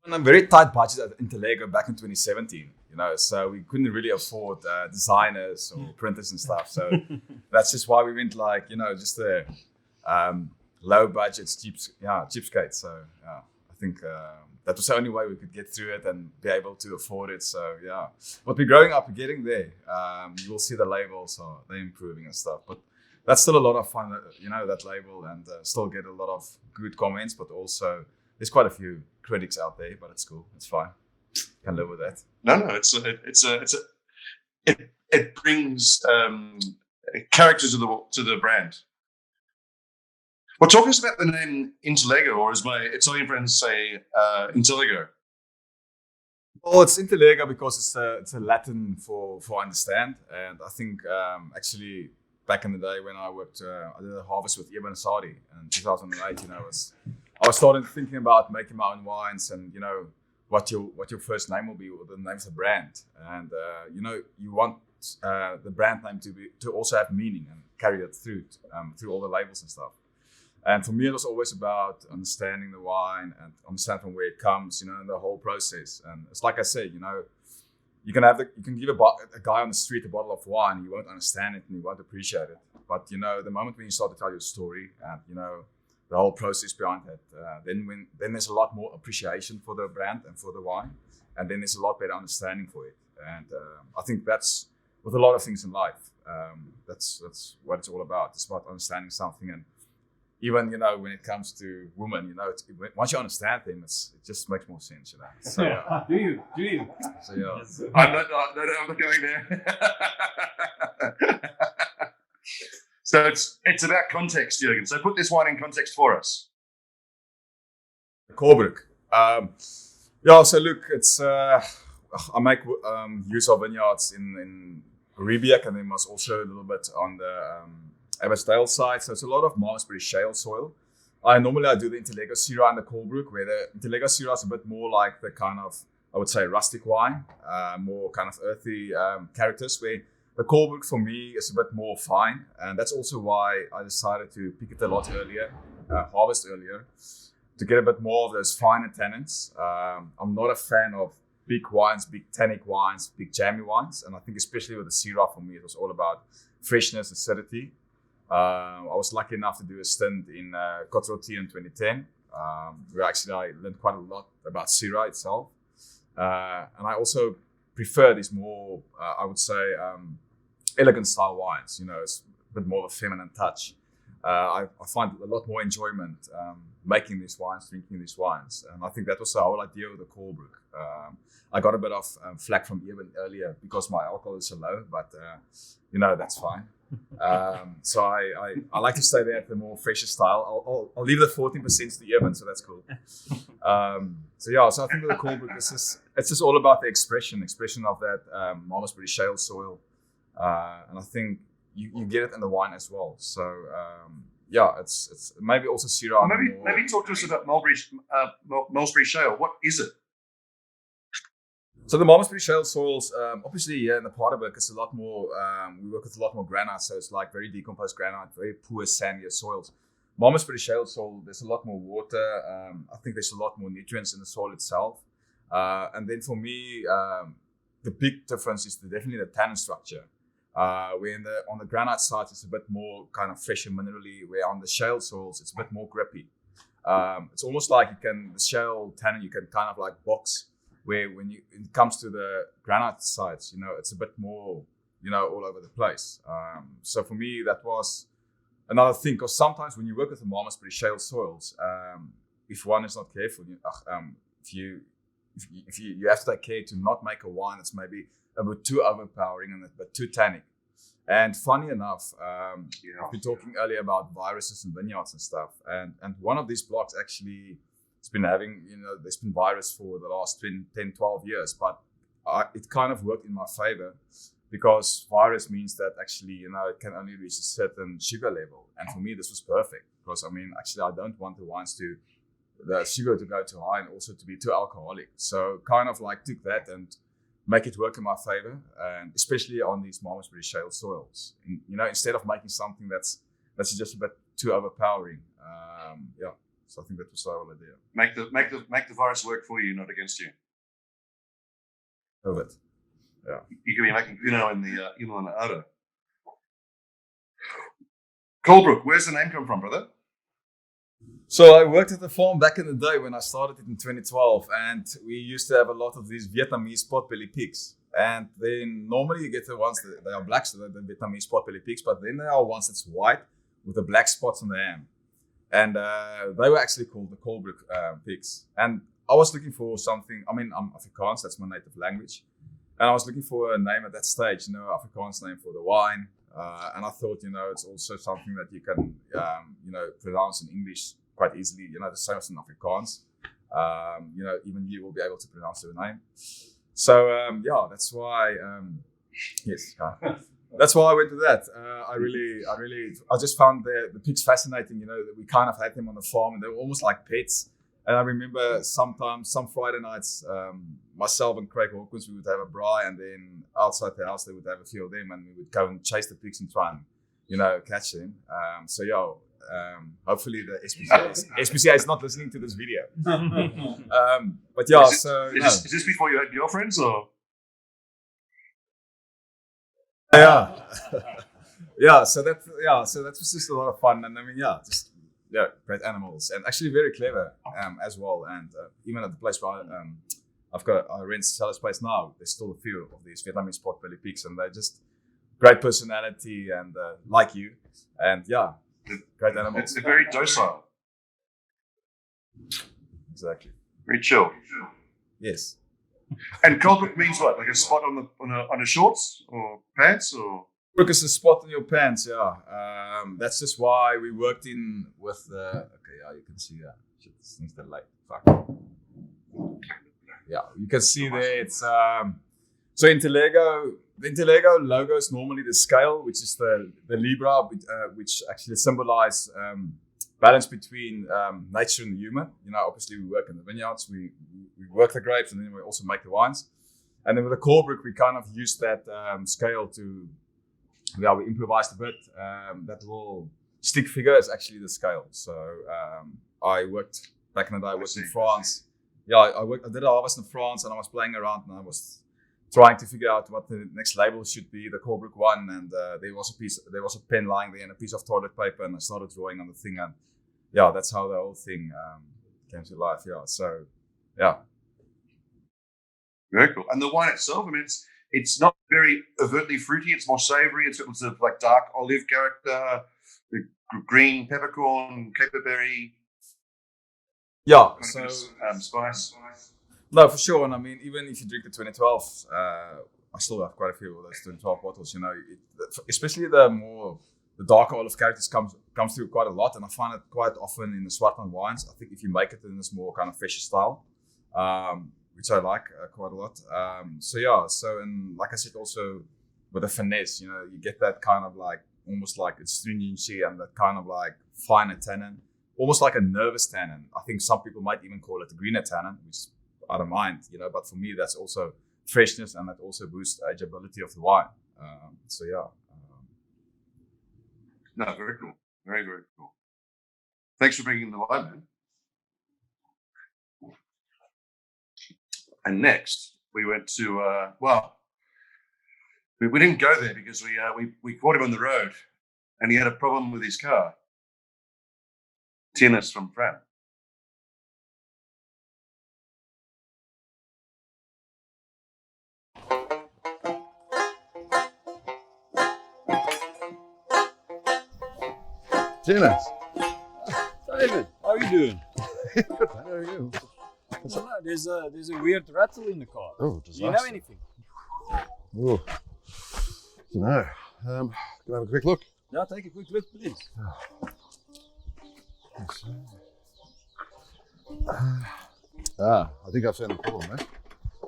on a very tight budget at Interlego back in 2017. So we couldn't really afford designers or printers and stuff. So that's just why we went just a low budget, cheapskate. So yeah, I think that was the only way we could get through it and be able to afford it. So yeah, but we're growing up, we're getting there. You will see the labels they're improving and stuff. But that's still a lot of fun, that label, and still get a lot of good comments. But also there's quite a few critics out there, but it's cool. It's fine. Can live with that. No, it brings character to the brand. Well, talk us about the name Interlego, or as my Italian friends say, Interlego. Well, it's Interlego because it's a Latin for understand, and I think actually back in the day when I worked, I did a harvest with Eben and Sadie in 2008. I was starting thinking about making my own wines, and what your first name will be, or the name of the brand, and you want the brand name to also have meaning and carry it through all the labels and stuff. And for me, it was always about understanding the wine and understand from where it comes, and the whole process. And it's like I said, you can give a guy on the street a bottle of wine, you won't understand it and you won't appreciate it. But the moment when you start to tell your story and the whole process behind it, then there's a lot more appreciation for the brand and for the wine, and then there's a lot better understanding for it. And I think that's with a lot of things in life. That's what it's all about. It's about understanding something, and even when it comes to women, once you understand them, it just makes more sense. So Do you? so yeah. I'm not going there. So it's about context, Jürgen. So put this wine in context for us. Paardeberg. So look, it's I make use of vineyards in Paardeberg, and then was also a little bit on the Abbotsdale side. So it's a lot of Malmesbury shale soil. I normally do the Interlego Syrah and the Colebrook, where the Interlego Syrah is a bit more like the kind of, I would say, rustic wine, more kind of earthy characters, where the Colebrook for me is a bit more fine. And that's also why I decided to pick it a lot earlier, harvest earlier, to get a bit more of those finer tannins. I'm not a fan of big wines, big tannic wines, big jammy wines. And I think especially with the Syrah, for me, it was all about freshness, acidity. I was lucky enough to do a stint in Cotroti in 2010, where actually I learned quite a lot about Syrah itself. And I also prefer these more, I would say, elegant style wines. You know, it's a bit more of a feminine touch. I find a lot more enjoyment making these wines, drinking these wines. And I think that was the whole idea of the Paardeberg. I got a bit of flack from Eben earlier because my alcohol is so low, but you know, that's fine. So I like to stay there at the more fresher style. I'll leave the 14% to Eben, so that's cool. So I think with the Paardeberg, it's just all about the expression of that Malmesbury shale soil. And I think you get it in the wine as well. So it's maybe also Syrah. Maybe talk to us about Malmesbury shale. What is it? So the Malmesbury shale soils, obviously here in the Paardeberg, it's a lot more. We work with a lot more granite, so it's like very decomposed granite, very poor sandier soils. Malmesbury shale soil, there's a lot more water. I think there's a lot more nutrients in the soil itself. And then for me, the big difference is definitely the tannin structure. Where on the granite side, it's a bit more kind of fresh and minerally, where on the shale soils, it's a bit more grippy. It's almost like the shale tannin, you can kind of like box, where when it comes to the granite sides, you know, it's a bit more, you know, all over the place. So for me, that was another thing, because sometimes when you work with the Malmesbury shale soils, if one is not careful, you have to take care to not make a wine that's maybe a bit too overpowering and a bit too tannic. And funny enough, we've been talking earlier about viruses and vineyards and stuff. And one of these blocks actually has been having, you know, there's been virus for the last 10, 12 years. But it kind of worked in my favor, because virus means that actually, you know, it can only reach a certain sugar level. And for me, this was perfect, because I mean, actually, I don't want the sugar to go too high and also to be too alcoholic. So kind of like took that and make it work in my favor, and especially on these Malmesbury shale soils. You know, instead of making something that's just a bit too overpowering. So I think that was the whole idea. Make the virus work for you, not against you. Of it. Yeah. You could be making Pinot in the Inland Ada. Colebrook, where's the name come from, brother? So I worked at the farm back in the day when I started it in 2012, and we used to have a lot of these Vietnamese potbelly pigs. And then normally you get the ones that they are black, so the Vietnamese potbelly pigs, but then there are ones that's white with the black spots on the ham. And they were actually called the Colebrook pigs. And I was looking for something, I mean, I'm Afrikaans, that's my native language. And I was looking for a name at that stage, you know, Afrikaans name for the wine. And I thought, you know, it's also something that you can, you know, pronounce in English quite easily, you know, the same as in Afrikaans. You know, even you will be able to pronounce your name. So, that's why, that's why I went to that. I just found the pigs fascinating, you know, that we kind of had them on the farm and they were almost like pets. And I remember some Friday nights, myself and Craig Hawkins, we would have a braai, and then outside the house, they would have a few of them, and we would go and chase the pigs and try and, you know, catch them. Hopefully the SPCA is not listening to this video. But yeah, is this before you had girlfriends, or? So that was just a lot of fun, and I mean, great animals, and actually very clever as well. And even at the place where I rent Sal's place now, there's still a few of these Vietnamese potbelly pigs, and they're just great personality and like you, and great animals. They're very docile. Exactly. Very chill. Yes. And Colebrook means what? Like a spot on the shorts or pants, or? Look, it's a spot on your pants, that's just why we worked in with the. You can see that. Shit, this thing's the light. Fuck. Yeah, you can see there. It's so Interlego. The Interlego logo is normally the scale, which is the Libra, which actually symbolize balance between nature and the human. You know, obviously we work in the vineyards, we work the grapes, and then we also make the wines. And then with the Colebrook, we kind of use that scale to. We improvised a bit. That little stick figure is actually the scale. So I worked back in the day. I worked in France. I did a harvest in France, and I was playing around, and I was trying to figure out what the next label should be, the Corbrook one, and there was a pen lying there and a piece of toilet paper, and I started drawing on the thing, and that's how the whole thing came to life. So very cool. And the wine itself, I mean, it's not very overtly fruity. It's more savoury. It's got sort of like dark olive character, the green peppercorn, caperberry. So spice. no, for sure. And I mean, even if you drink the 2012, I still have quite a few of those 2012 bottles. Especially the darker olive characters comes through quite a lot, and I find it quite often in the Swartland wines. I think if you make it in this more kind of fresher style, which I like quite a lot. And like I said, also with the finesse, you get that kind of like almost like astringency and that kind of like finer tannin, almost like a nervous tannin. I think some people might even call it a greener tannin, which I don't mind, but for me that's also freshness, and that also boosts the ageability of the wine. No, very cool. Very, very cool. Thanks for bringing the wine, man. And next, we went to, we didn't go there because we caught him on the road and he had a problem with his car. Tennis from Fran. Dennis. David, how are you doing? Good, man. How are you? No, there's a weird rattle in the car. Oh, Do you know anything? Oh, don't know. Can I have a quick look? Yeah, take a quick look, please. I think I've found the problem, man.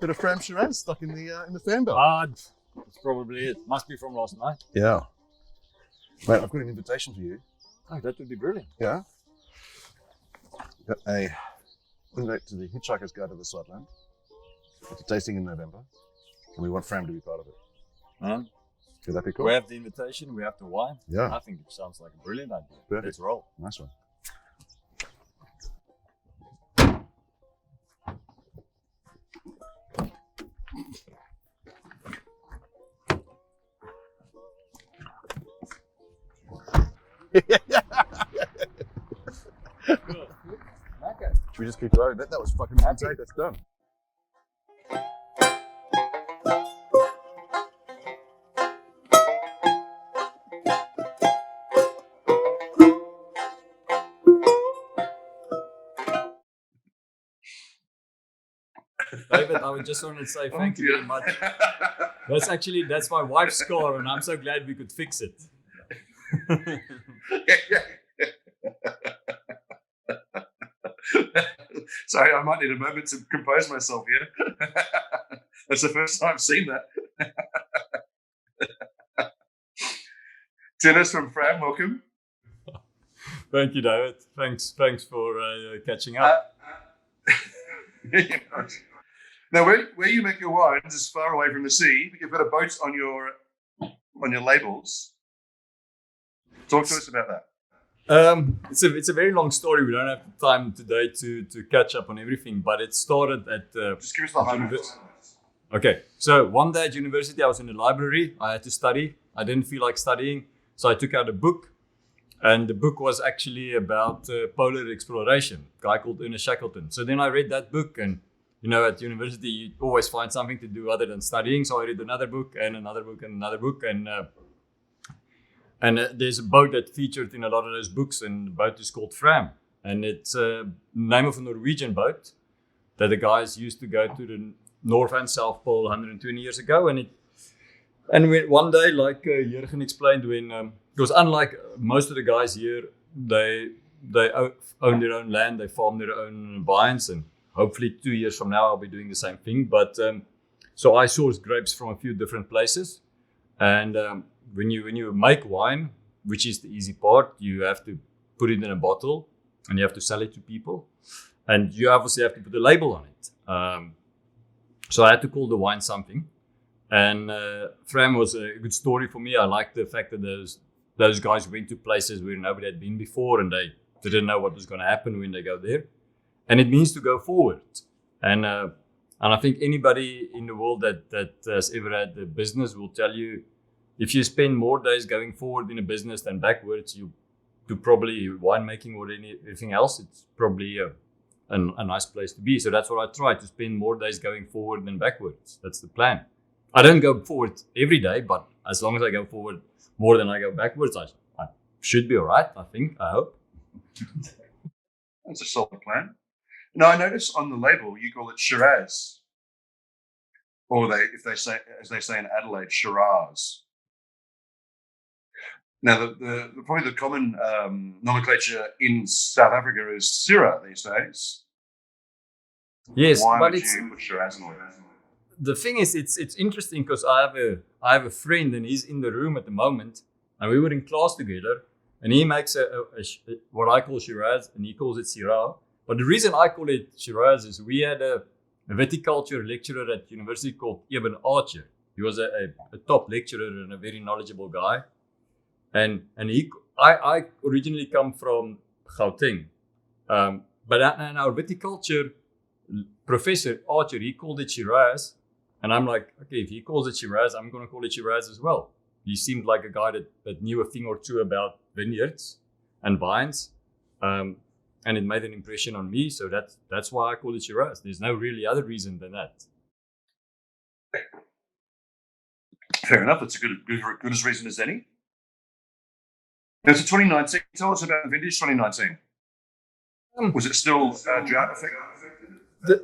Bit of Fram Shiraz stuck in the fan belt. That's probably it. Must be from last night. Yeah. Mate, I've got an invitation for you. Oh, that would be brilliant. Yeah. Got a invite to the Hitchhiker's Guide to the Swartland. It's a tasting in November, and we want Fram to be part of it. Could that be cool? We have the invitation, we have the wine. Yeah. I think it sounds like a brilliant idea. Perfect. Let's roll. Nice one. Should we just keep going? That was fucking great. That's done. David, I would just want to say thank you very much. That's my wife's car, and I'm so glad we could fix it. Sorry, I might need a moment to compose myself here. That's the first time I've seen that. Dennis from Fram, welcome. Thank you, David. Thanks for catching up. Now, where you make your wines is far away from the sea, but you've got a boat on your labels. Talk to us about that. It's a very long story. We don't have time today to catch up on everything, but it started at just give us the highlights. Okay, so one day at university, I was in the library. I had to study. I didn't feel like studying, so I took out a book, and the book was actually about polar exploration. A guy called Ernest Shackleton. So then I read that book, and at university you always find something to do other than studying. So I read another book and another book and another book, and there's a boat that featured in a lot of those books, and the boat is called Fram. And it's the name of a Norwegian boat that the guys used to go to the North and South Pole 120 years ago. And one day, like Jurgen explained, because unlike most of the guys here, they own their own land, they farm their own vines, and hopefully 2 years from now I'll be doing the same thing. But so I source grapes from a few different places, and when you make wine, which is the easy part, you have to put it in a bottle and you have to sell it to people, and you obviously have to put a label on it. So I had to call the wine something, and Fram was a good story for me. I liked the fact that those guys went to places where nobody had been before, and they didn't know what was going to happen when they go there. And it means to go forward. And I think anybody in the world that has ever had a business will tell you, if you spend more days going forward in a business than backwards, you do probably winemaking or anything else, it's probably a nice place to be. So that's what I try, to spend more days going forward than backwards. That's the plan. I don't go forward every day, but as long as I go forward more than I go backwards, I should be all right, I think, I hope. That's a solid plan. Now, I notice on the label you call it Shiraz, or if they say, as they say in Adelaide, Shiraz. Now, the probably the common nomenclature in South Africa is Syrah these days. Yes, Why but would it's you put Shiraz in it? the thing is, it's interesting because I have a friend and he's in the room at the moment, and we were in class together, and he makes what I call Shiraz, and he calls it Syrah. But the reason I call it Shiraz is we had a viticulture lecturer at university called Eben Archer. He was a top lecturer and a very knowledgeable guy. And I originally come from Gauteng. But our viticulture professor, Archer, he called it Shiraz. And I'm like, okay, if he calls it Shiraz, I'm going to call it Shiraz as well. He seemed like a guy that knew a thing or two about vineyards and vines. And it made an impression on me, so that's why I call it Shiraz. There's no really other reason than that. Fair enough. That's a good as reason as any. Now, so 2019. Tell us about the vintage 2019. Was it still drought affected?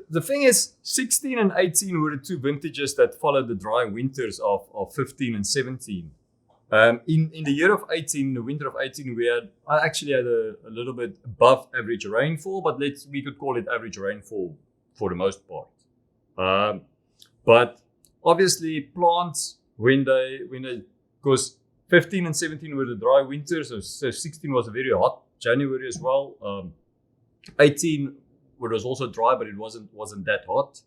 The thing is, 16 and 18 were the two vintages that followed the dry winters of 15 and 17. In the year of 18, the winter of 18, I actually had a little bit above average rainfall, but we could call it average rainfall for the most part. But obviously plants, because 15 and 17 were the dry winters, so 16 was a very hot January as well. 18 was also dry, but it wasn't that hot.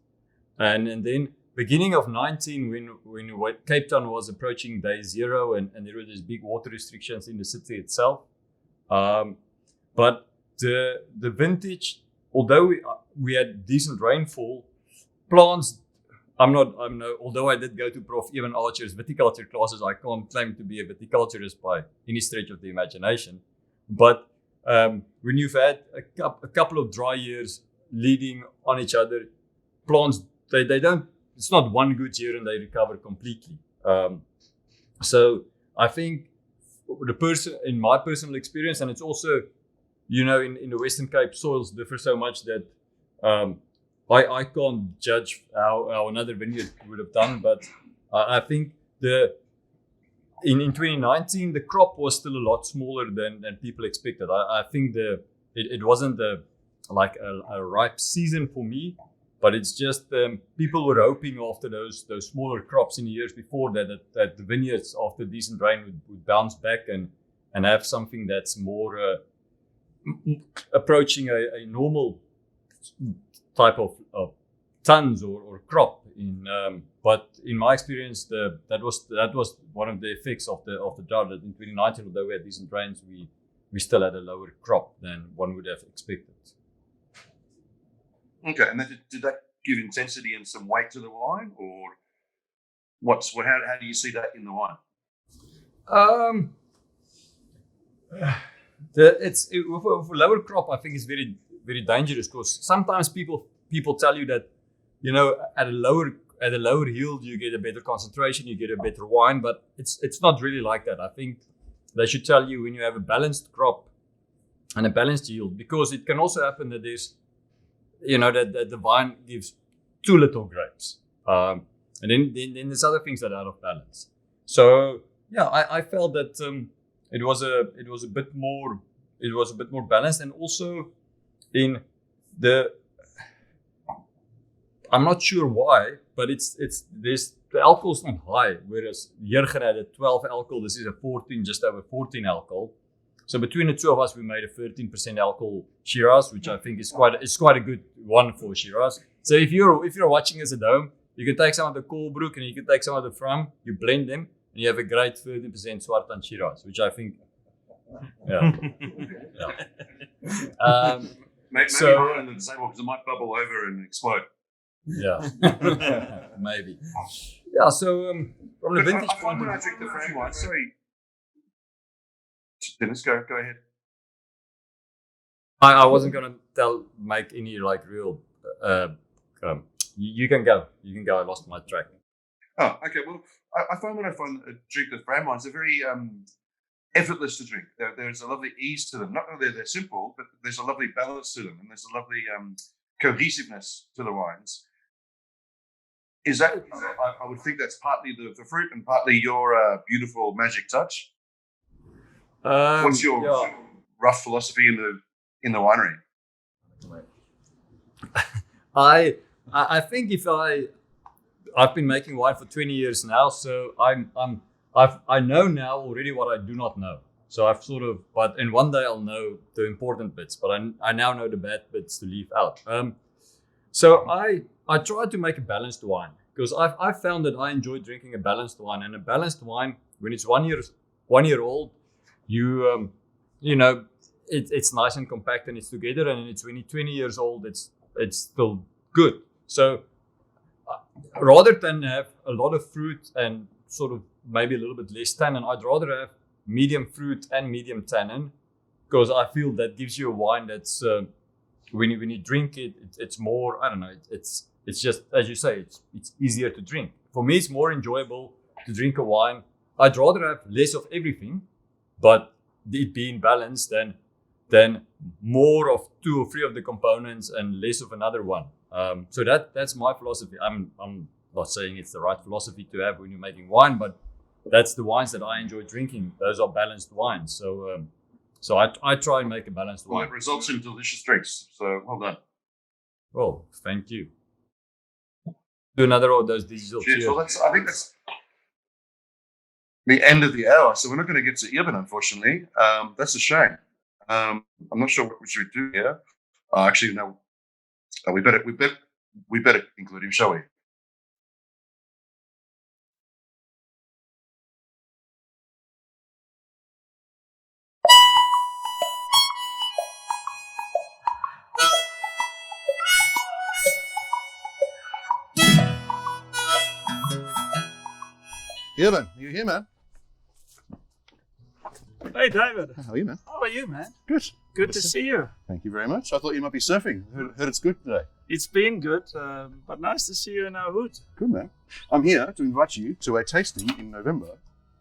And then beginning of 19, when Cape Town was approaching day 0 and there were these big water restrictions in the city itself. But the vintage, although we had decent rainfall, plants, although I did go to Prof. Eben Archer's viticulture classes, I can't claim to be a viticulturist by any stretch of the imagination. But when you've had a couple of dry years leading on each other, plants, they don't, it's not one good year and they recover completely. So I think in my personal experience, and it's also, in the Western Cape, soils differ so much that I can't judge how another vineyard would have done. But I think in 2019, the crop was still a lot smaller than people expected. I think it wasn't a ripe season for me. But it's just people were hoping after those smaller crops in the years before that the vineyards after decent rain would bounce back and have something that's more approaching a normal type of tons or crop. But in my experience, that was one of the effects of the drought. That in 2019, although we had decent rains, we still had a lower crop than one would have expected. Okay, and then did that give intensity and some weight to the wine, or how do you see that in the wine? With a lower crop, I think it's very, very dangerous because sometimes people tell you that at a lower yield you get a better concentration, you get a better wine, but it's not really like that. I think they should tell you when you have a balanced crop and a balanced yield, because it can also happen that there's that the vine gives too little grapes. And then there's other things that are out of balance. So yeah, I felt that it was a bit more balanced, and also I'm not sure why, but the alcohol's not high, whereas Jurgen had a 12 alcohol, this is a 14, just over 14 alcohol. So between the two of us, we made a 13% alcohol Shiraz, which I think is quite a good one for Shiraz. So if you're watching us at home, you can take some of the Koolbroek and you can take some of the Fram, you blend them, and you have a great 13% Swartland Shiraz, which I think, yeah. Maybe so, and the table because it might bubble over and explode. Yeah, maybe. Yeah. So from the vintage I point find of when I view, drink the Fram wine, sorry. Dennis, go ahead. I wasn't gonna make any like real. You can go. You can go. I lost my track. Oh, okay. Well, I find when I drink the Fram wines, they're very effortless to drink. There's a lovely ease to them. Not only they're simple, but there's a lovely balance to them, and there's a lovely cohesiveness to the wines. Is that? I would think that's partly the fruit and partly your beautiful magic touch. What's your rough philosophy in the winery? I think if I've been making wine for 20 years now, so I know now already what I do not know. So I've and one day I'll know the important bits, but I now know the bad bits to leave out. So I try to make a balanced wine because I've found that I enjoy drinking a balanced wine, and a balanced wine when it's 1 year old, it's nice and compact and it's together, and it's when it's 20 years old, it's still good. So rather than have a lot of fruit and sort of maybe a little bit less tannin, I'd rather have medium fruit and medium tannin, because I feel that gives you a wine that's when you drink it, it's more, I don't know, it's just, as you say, it's easier to drink. For me, it's more enjoyable to drink a wine. I'd rather have less of everything, but it being balanced than more of 2 or 3 of the components and less of another one. So that's my philosophy. I'm not saying it's the right philosophy to have when you're making wine, but that's the wines that I enjoy drinking. Those are balanced wines. So I try and make a balanced wine. Well, it results in delicious drinks. So well done. Well, thank you. Do another of those digital cheers. Well, I think that's the end of the hour. So we're not going to get to Eben, unfortunately. That's a shame. I'm not sure what we should do here. Actually, no. We better include him, shall we? Eben, you here, man? Hey, David. How are you, man? How are you, man? Good. Good to see you. Thank you very much. I thought you might be surfing. Heard it's good today. It's been good, but nice to see you in our hood. Good, man. I'm here to invite you to a tasting in November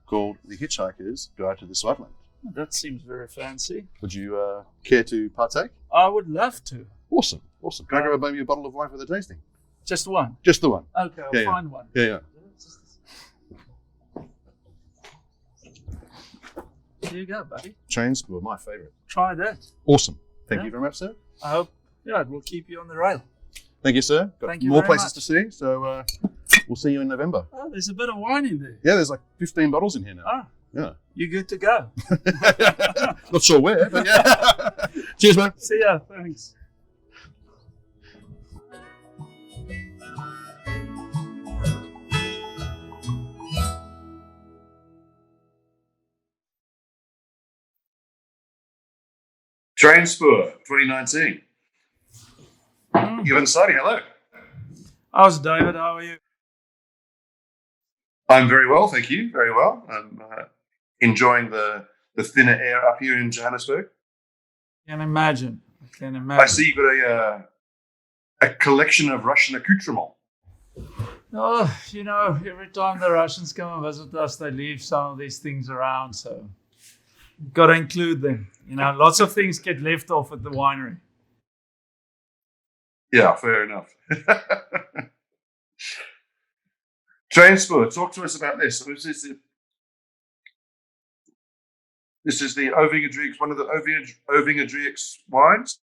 called The Hitchhiker's Guide to the Swartland. That seems very fancy. Would you care to partake? I would love to. Awesome. Can I grab maybe a bottle of wine for the tasting? Just one? Just the one. Okay, I'll find one. Yeah. Here you go, buddy. Chains were my favourite. Try that. Awesome. Thank you very much, sir. I hope, it will keep you on the rail. Thank you, sir. Got Thank you more very places much. to see, so we'll see you in November. Oh, there's a bit of wine in there. Yeah, there's like 15 bottles in here now. Ah, Yeah. you're good to go. Not sure where, but yeah. Cheers, man. See ya. Thanks. Transport 2019. Even Sadie, hello. How's David? How are you? I'm very well, thank you. Very well. I'm enjoying the thinner air up here in Johannesburg. I can imagine. I see you've got a collection of Russian accoutrements. Oh, every time the Russians come and visit us, they leave some of these things around, so got to include them. Lots of things get left off at the winery. Yeah, fair enough. Transport, talk to us about this. So this is the Ovingadrix, one of the Ovingadrix wines.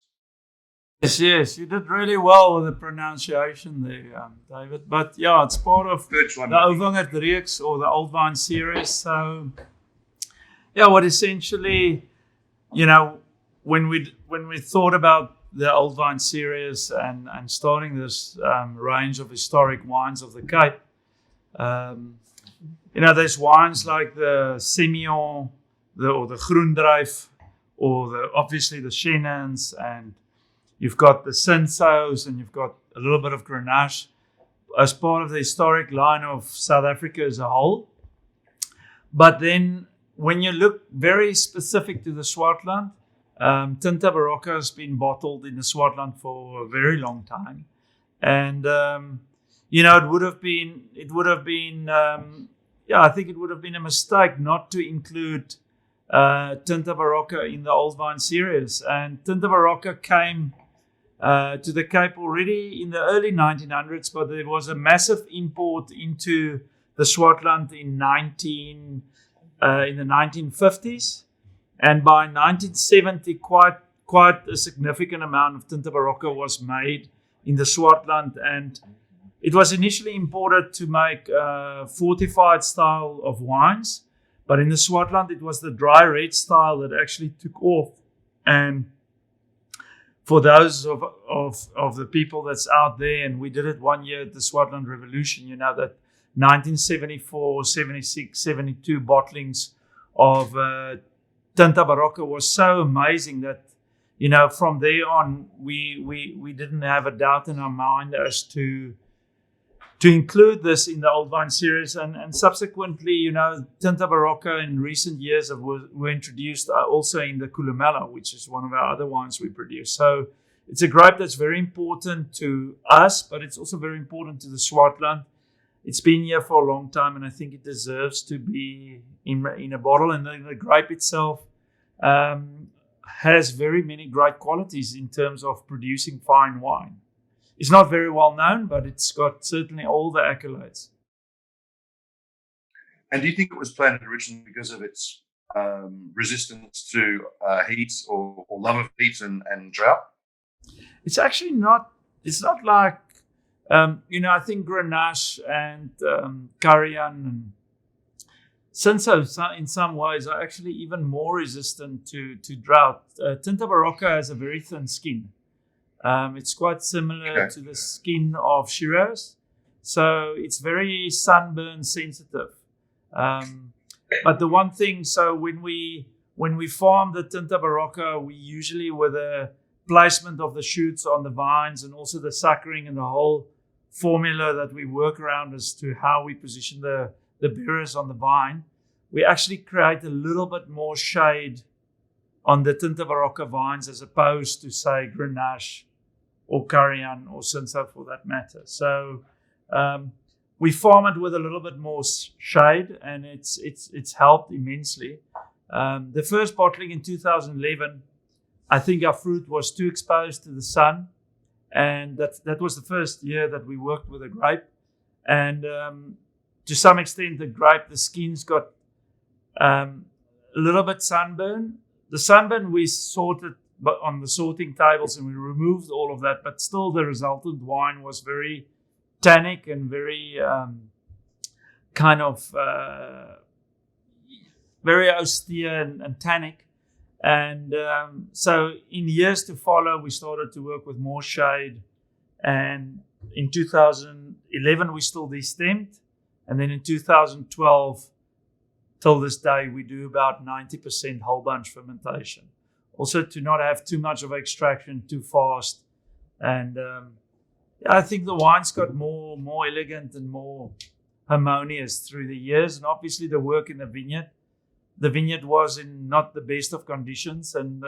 Yes, you did really well with the pronunciation there, David. But yeah, it's part of the Ovingadrix or the Old Vine series. So yeah, what essentially, when we thought about the Old Vine series and starting this range of historic wines of the Cape, there's wines like the Semillon, or the Groendrijf, or obviously the Chenin's, and you've got the Cinsaults, and you've got a little bit of Grenache as part of the historic line of South Africa as a whole. But then when you look very specific to the Swartland, Tinta Barocca has been bottled in the Swartland for a very long time. And, it would have been, I think it would have been a mistake not to include Tinta Barocca in the Old Vine series. And Tinta Barocca came to the Cape already in the early 1900s, but there was a massive import into the Swartland in the 1950s, and by 1970, quite a significant amount of Tinta Barocca was made in the Swartland, and it was initially imported to make fortified style of wines, but in the Swartland it was the dry red style that actually took off. And for those of the people that's out there, and we did it one year at the Swartland Revolution, that 1974, 76, 72 bottlings of Tinta Barocca was so amazing that, from there on, we didn't have a doubt in our mind as to include this in the Old Vine series. And subsequently, Tinta Barocca in recent years were introduced also in the Columella, which is one of our other wines we produce. So it's a grape that's very important to us, but it's also very important to the Swartland. It's been here for a long time, and I think it deserves to be in a bottle. And the grape itself has very many great qualities in terms of producing fine wine. It's not very well known, but it's got certainly all the accolades. And do you think it was planted originally because of its resistance to heat or love of heat and drought? It's actually not. It's not like, I think Grenache and Carian and Cinsault in some ways are actually even more resistant to drought. Tinta Barocca has a very thin skin. It's quite similar to the skin of Shiraz. So it's very sunburn sensitive. But the one thing, so when we farm the Tinta Barocca, we usually, with the placement of the shoots on the vines and also the suckering and the whole formula that we work around as to how we position the berries on the vine, we actually create a little bit more shade on the Tinta Barocca vines as opposed to, say, Grenache or Carian or Cinsault for that matter. So we farm it with a little bit more shade, and it's helped immensely. The first bottling in 2011, I think our fruit was too exposed to the sun, and that was the first year that we worked with a grape. And to some extent, the skin's got a little bit sunburn. The sunburn we sorted on the sorting tables, and we removed all of that, but still the resultant wine was very tannic and very very austere and tannic. And so in years to follow, we started to work with more shade. And in 2011, we still destemmed. And then in 2012, till this day, we do about 90% whole bunch fermentation. Also to not have too much of extraction too fast. And I think the wines got more elegant and more harmonious through the years. And obviously the work in the vineyard. The vineyard was in not the best of conditions. And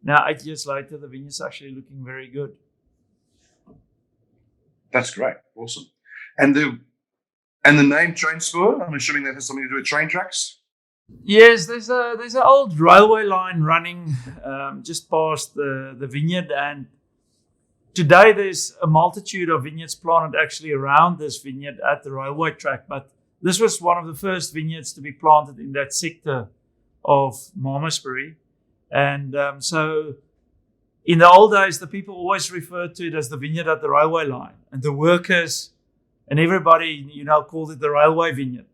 now 8 years later, the vineyard's actually looking very good. That's great. Awesome. And the name Train Spoor, I'm assuming that has something to do with train tracks? Yes, there's an old railway line running just past the vineyard, and today there's a multitude of vineyards planted actually around this vineyard at the railway track, but this was one of the first vineyards to be planted in that sector of Malmesbury. And so in the old days, the people always referred to it as the vineyard at the railway line, and the workers and everybody, called it the railway vineyard.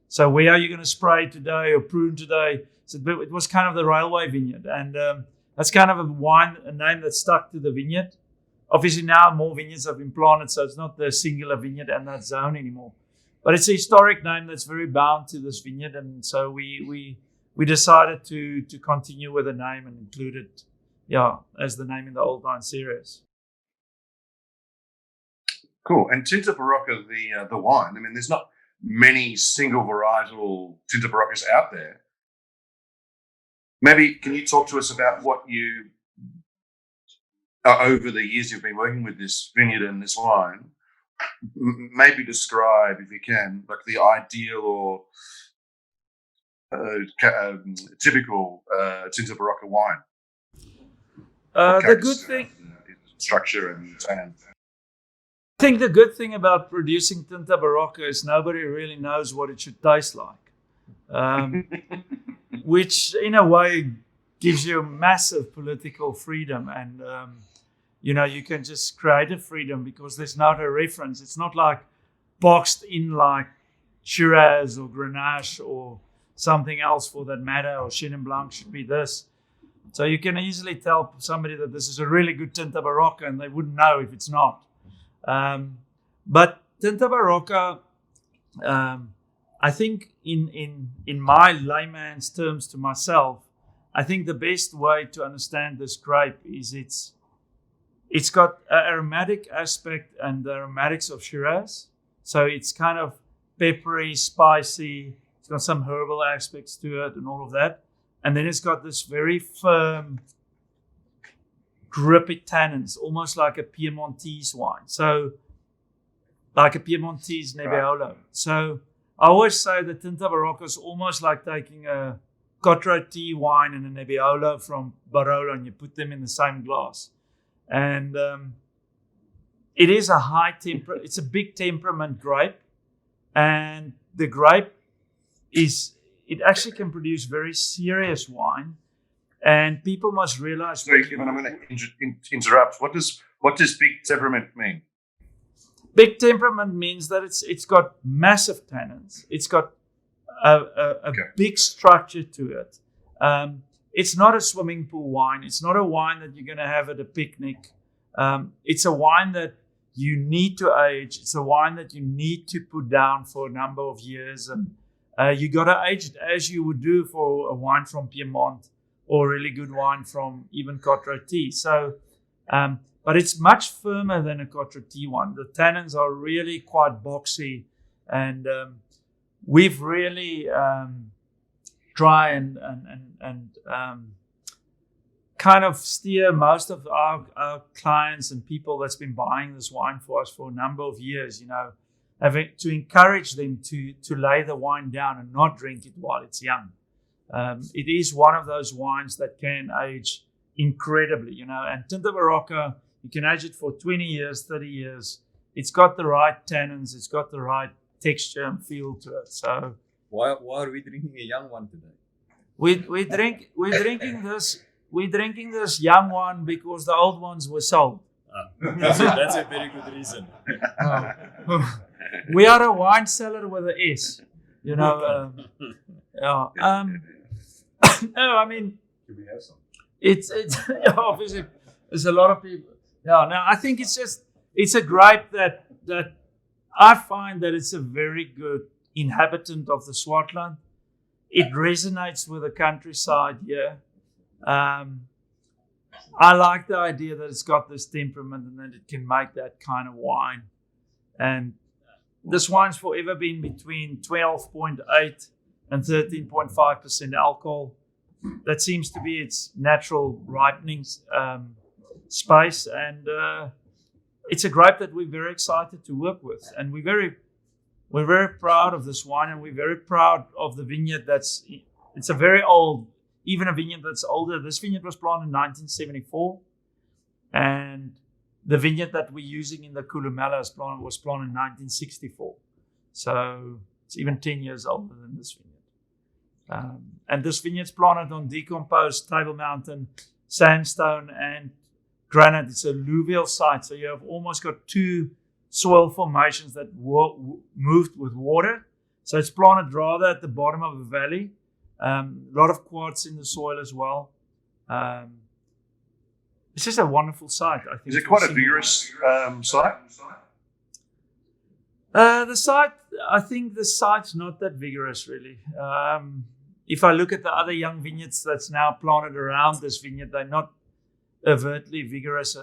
So where are you going to spray today or prune today? So it was kind of the railway vineyard. And that's kind of a name that stuck to the vineyard. Obviously now more vineyards have been planted, so it's not the singular vineyard and that zone anymore. But it's a historic name that's very bound to this vineyard. And so we decided to continue with the name and include it as the name in the Old Vine series. Cool. And Tinta Barocca, the wine. I mean, there's not many single varietal Tinta Baroccas out there. Maybe can you talk to us about what you, over the years you've been working with this vineyard and this wine, maybe describe, if you can, like the ideal or typical Tinta Barocca wine. The good thing, structure and tan. I think the good thing about producing Tinta Barocca is nobody really knows what it should taste like, which in a way gives you massive political freedom, and you can just create a freedom because there's not a reference. It's not like boxed in like Shiraz or Grenache or something else for that matter, or Chenin Blanc should be this. So you can easily tell somebody that this is a really good Tinta Barocca and they wouldn't know if it's not. But Tinta Barocca, I think in my layman's terms to myself, I think the best way to understand this grape is it's got an aromatic aspect and the aromatics of Shiraz. So it's kind of peppery, spicy. It's got some herbal aspects to it and all of that. And then it's got this very firm, grippy tannins, almost like a Piemontese wine. So, like a Piemontese Nebbiolo. So, I always say that Tinta Barocca is almost like taking a Côte-Rôtie wine and a Nebbiolo from Barolo and you put them in the same glass. And it is a it's a big temperament grape. And the grape it actually can produce very serious wine. And people must realize. Sorry, Kevin, I'm going to interrupt. What does big temperament mean? Big temperament means that it's got massive tannins. It's got a big structure to it. It's not a swimming pool wine. It's not a wine that you're going to have at a picnic. It's a wine that you need to age. It's a wine that you need to put down for a number of years. And you got to age it as you would do for a wine from Piedmont or a really good wine from even Côte-Rôtie. So, but it's much firmer than a Côte-Rôtie one. The tannins are really quite boxy, and we've really try and kind of steer most of our clients and people that's been buying this wine for us for a number of years, having to encourage them to lay the wine down and not drink it while it's young. It is one of those wines that can age incredibly, and Tinta Barocca, you can age it for 20 years, 30 years. It's got the right tannins, it's got the right texture and feel to it. So why are we drinking a young one today? We're drinking this young one because the old ones were sold. That's a very good reason. We are a wine cellar with an S, No, I mean, Should we have some? it's obviously there's a lot of people. Yeah, no, I think it's a grape that I find that it's a very good inhabitant of the Swartland. It resonates with the countryside here. I like the idea that it's got this temperament and that it can make that kind of wine. And this wine's forever been between 12.8 and 13.5% alcohol. That seems to be its natural ripening space. And it's a grape that we're very excited to work with. And we're very proud of this wine, and we're very proud of the vineyard it's a very old, even a vineyard that's older. This vineyard was planted in 1974. And the vineyard that we're using in the Columella was planted in 1964. So it's even 10 years older than this vineyard. And this vineyard's planted on decomposed Table Mountain sandstone and granite. It's a alluvial site. So you have almost got two soil formations that moved with water. So it's planted rather at the bottom of a valley. A lot of quartz in the soil as well. It's just a wonderful site, I think. Is it quite a vigorous site? I think the site's not that vigorous, really. If I look at the other young vineyards that's now planted around this vineyard, they're not overtly vigorous,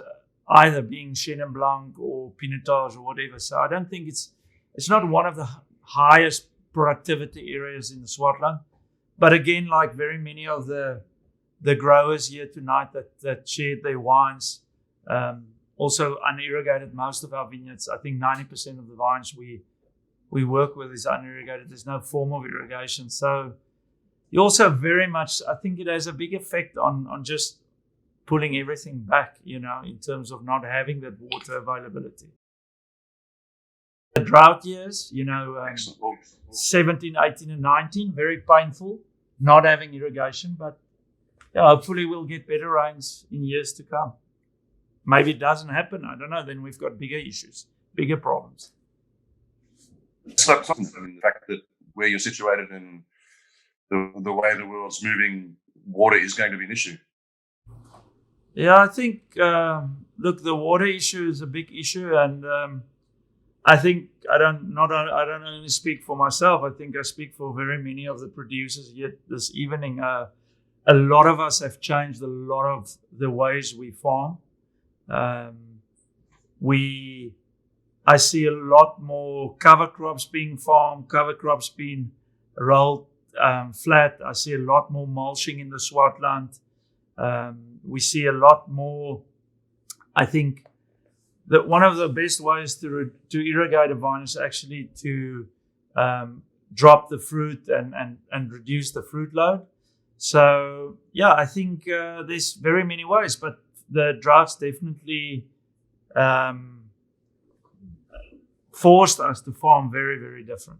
either being Chenin Blanc or Pinotage or whatever. So I don't think it's not one of the highest productivity areas in the Swartland. But again, like very many of the growers here tonight that shared their wines, also unirrigated most of our vineyards. I think 90% of the vines we work with is unirrigated. There's no form of irrigation. So you also very much, I think it has a big effect on just pulling everything back, in terms of not having that water availability. The drought years, 17, 18 and 19, very painful, not having irrigation, but hopefully we'll get better rains in years to come. Maybe it doesn't happen, I don't know, then we've got bigger issues, bigger problems. So, the fact that where you're situated and the way the world's moving, water is going to be an issue. Yeah, I think, look, the water issue is a big issue, and I think I don't only speak for myself. I think I speak for very many of the producers here this evening. A lot of us have changed a lot of the ways we farm. I see a lot more cover crops being farmed, cover crops being rolled flat. I see a lot more mulching in the Swartland. We see a lot more. I think that one of the best ways to irrigate a vine is actually to drop the fruit and reduce the fruit load. So I think there's very many ways, but the droughts definitely forced us to farm very, very different.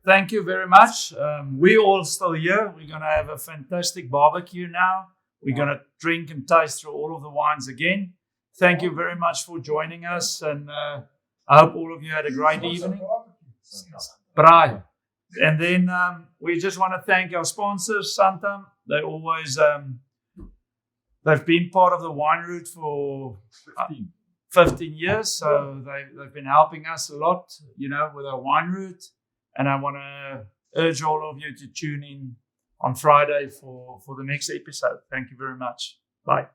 Thank you very much. We're all still here. We're going to have a fantastic barbecue now. We're going to drink and taste through all of the wines again. Thank you very much for joining us, and I hope all of you had a great evening. Braai. And then we just want to thank our sponsors, Santam. They always, they've been part of the wine route for 15 years, so they've been helping us a lot, with our wine route. And I want to urge all of you to tune in on Friday for the next episode. Thank you very much. Bye.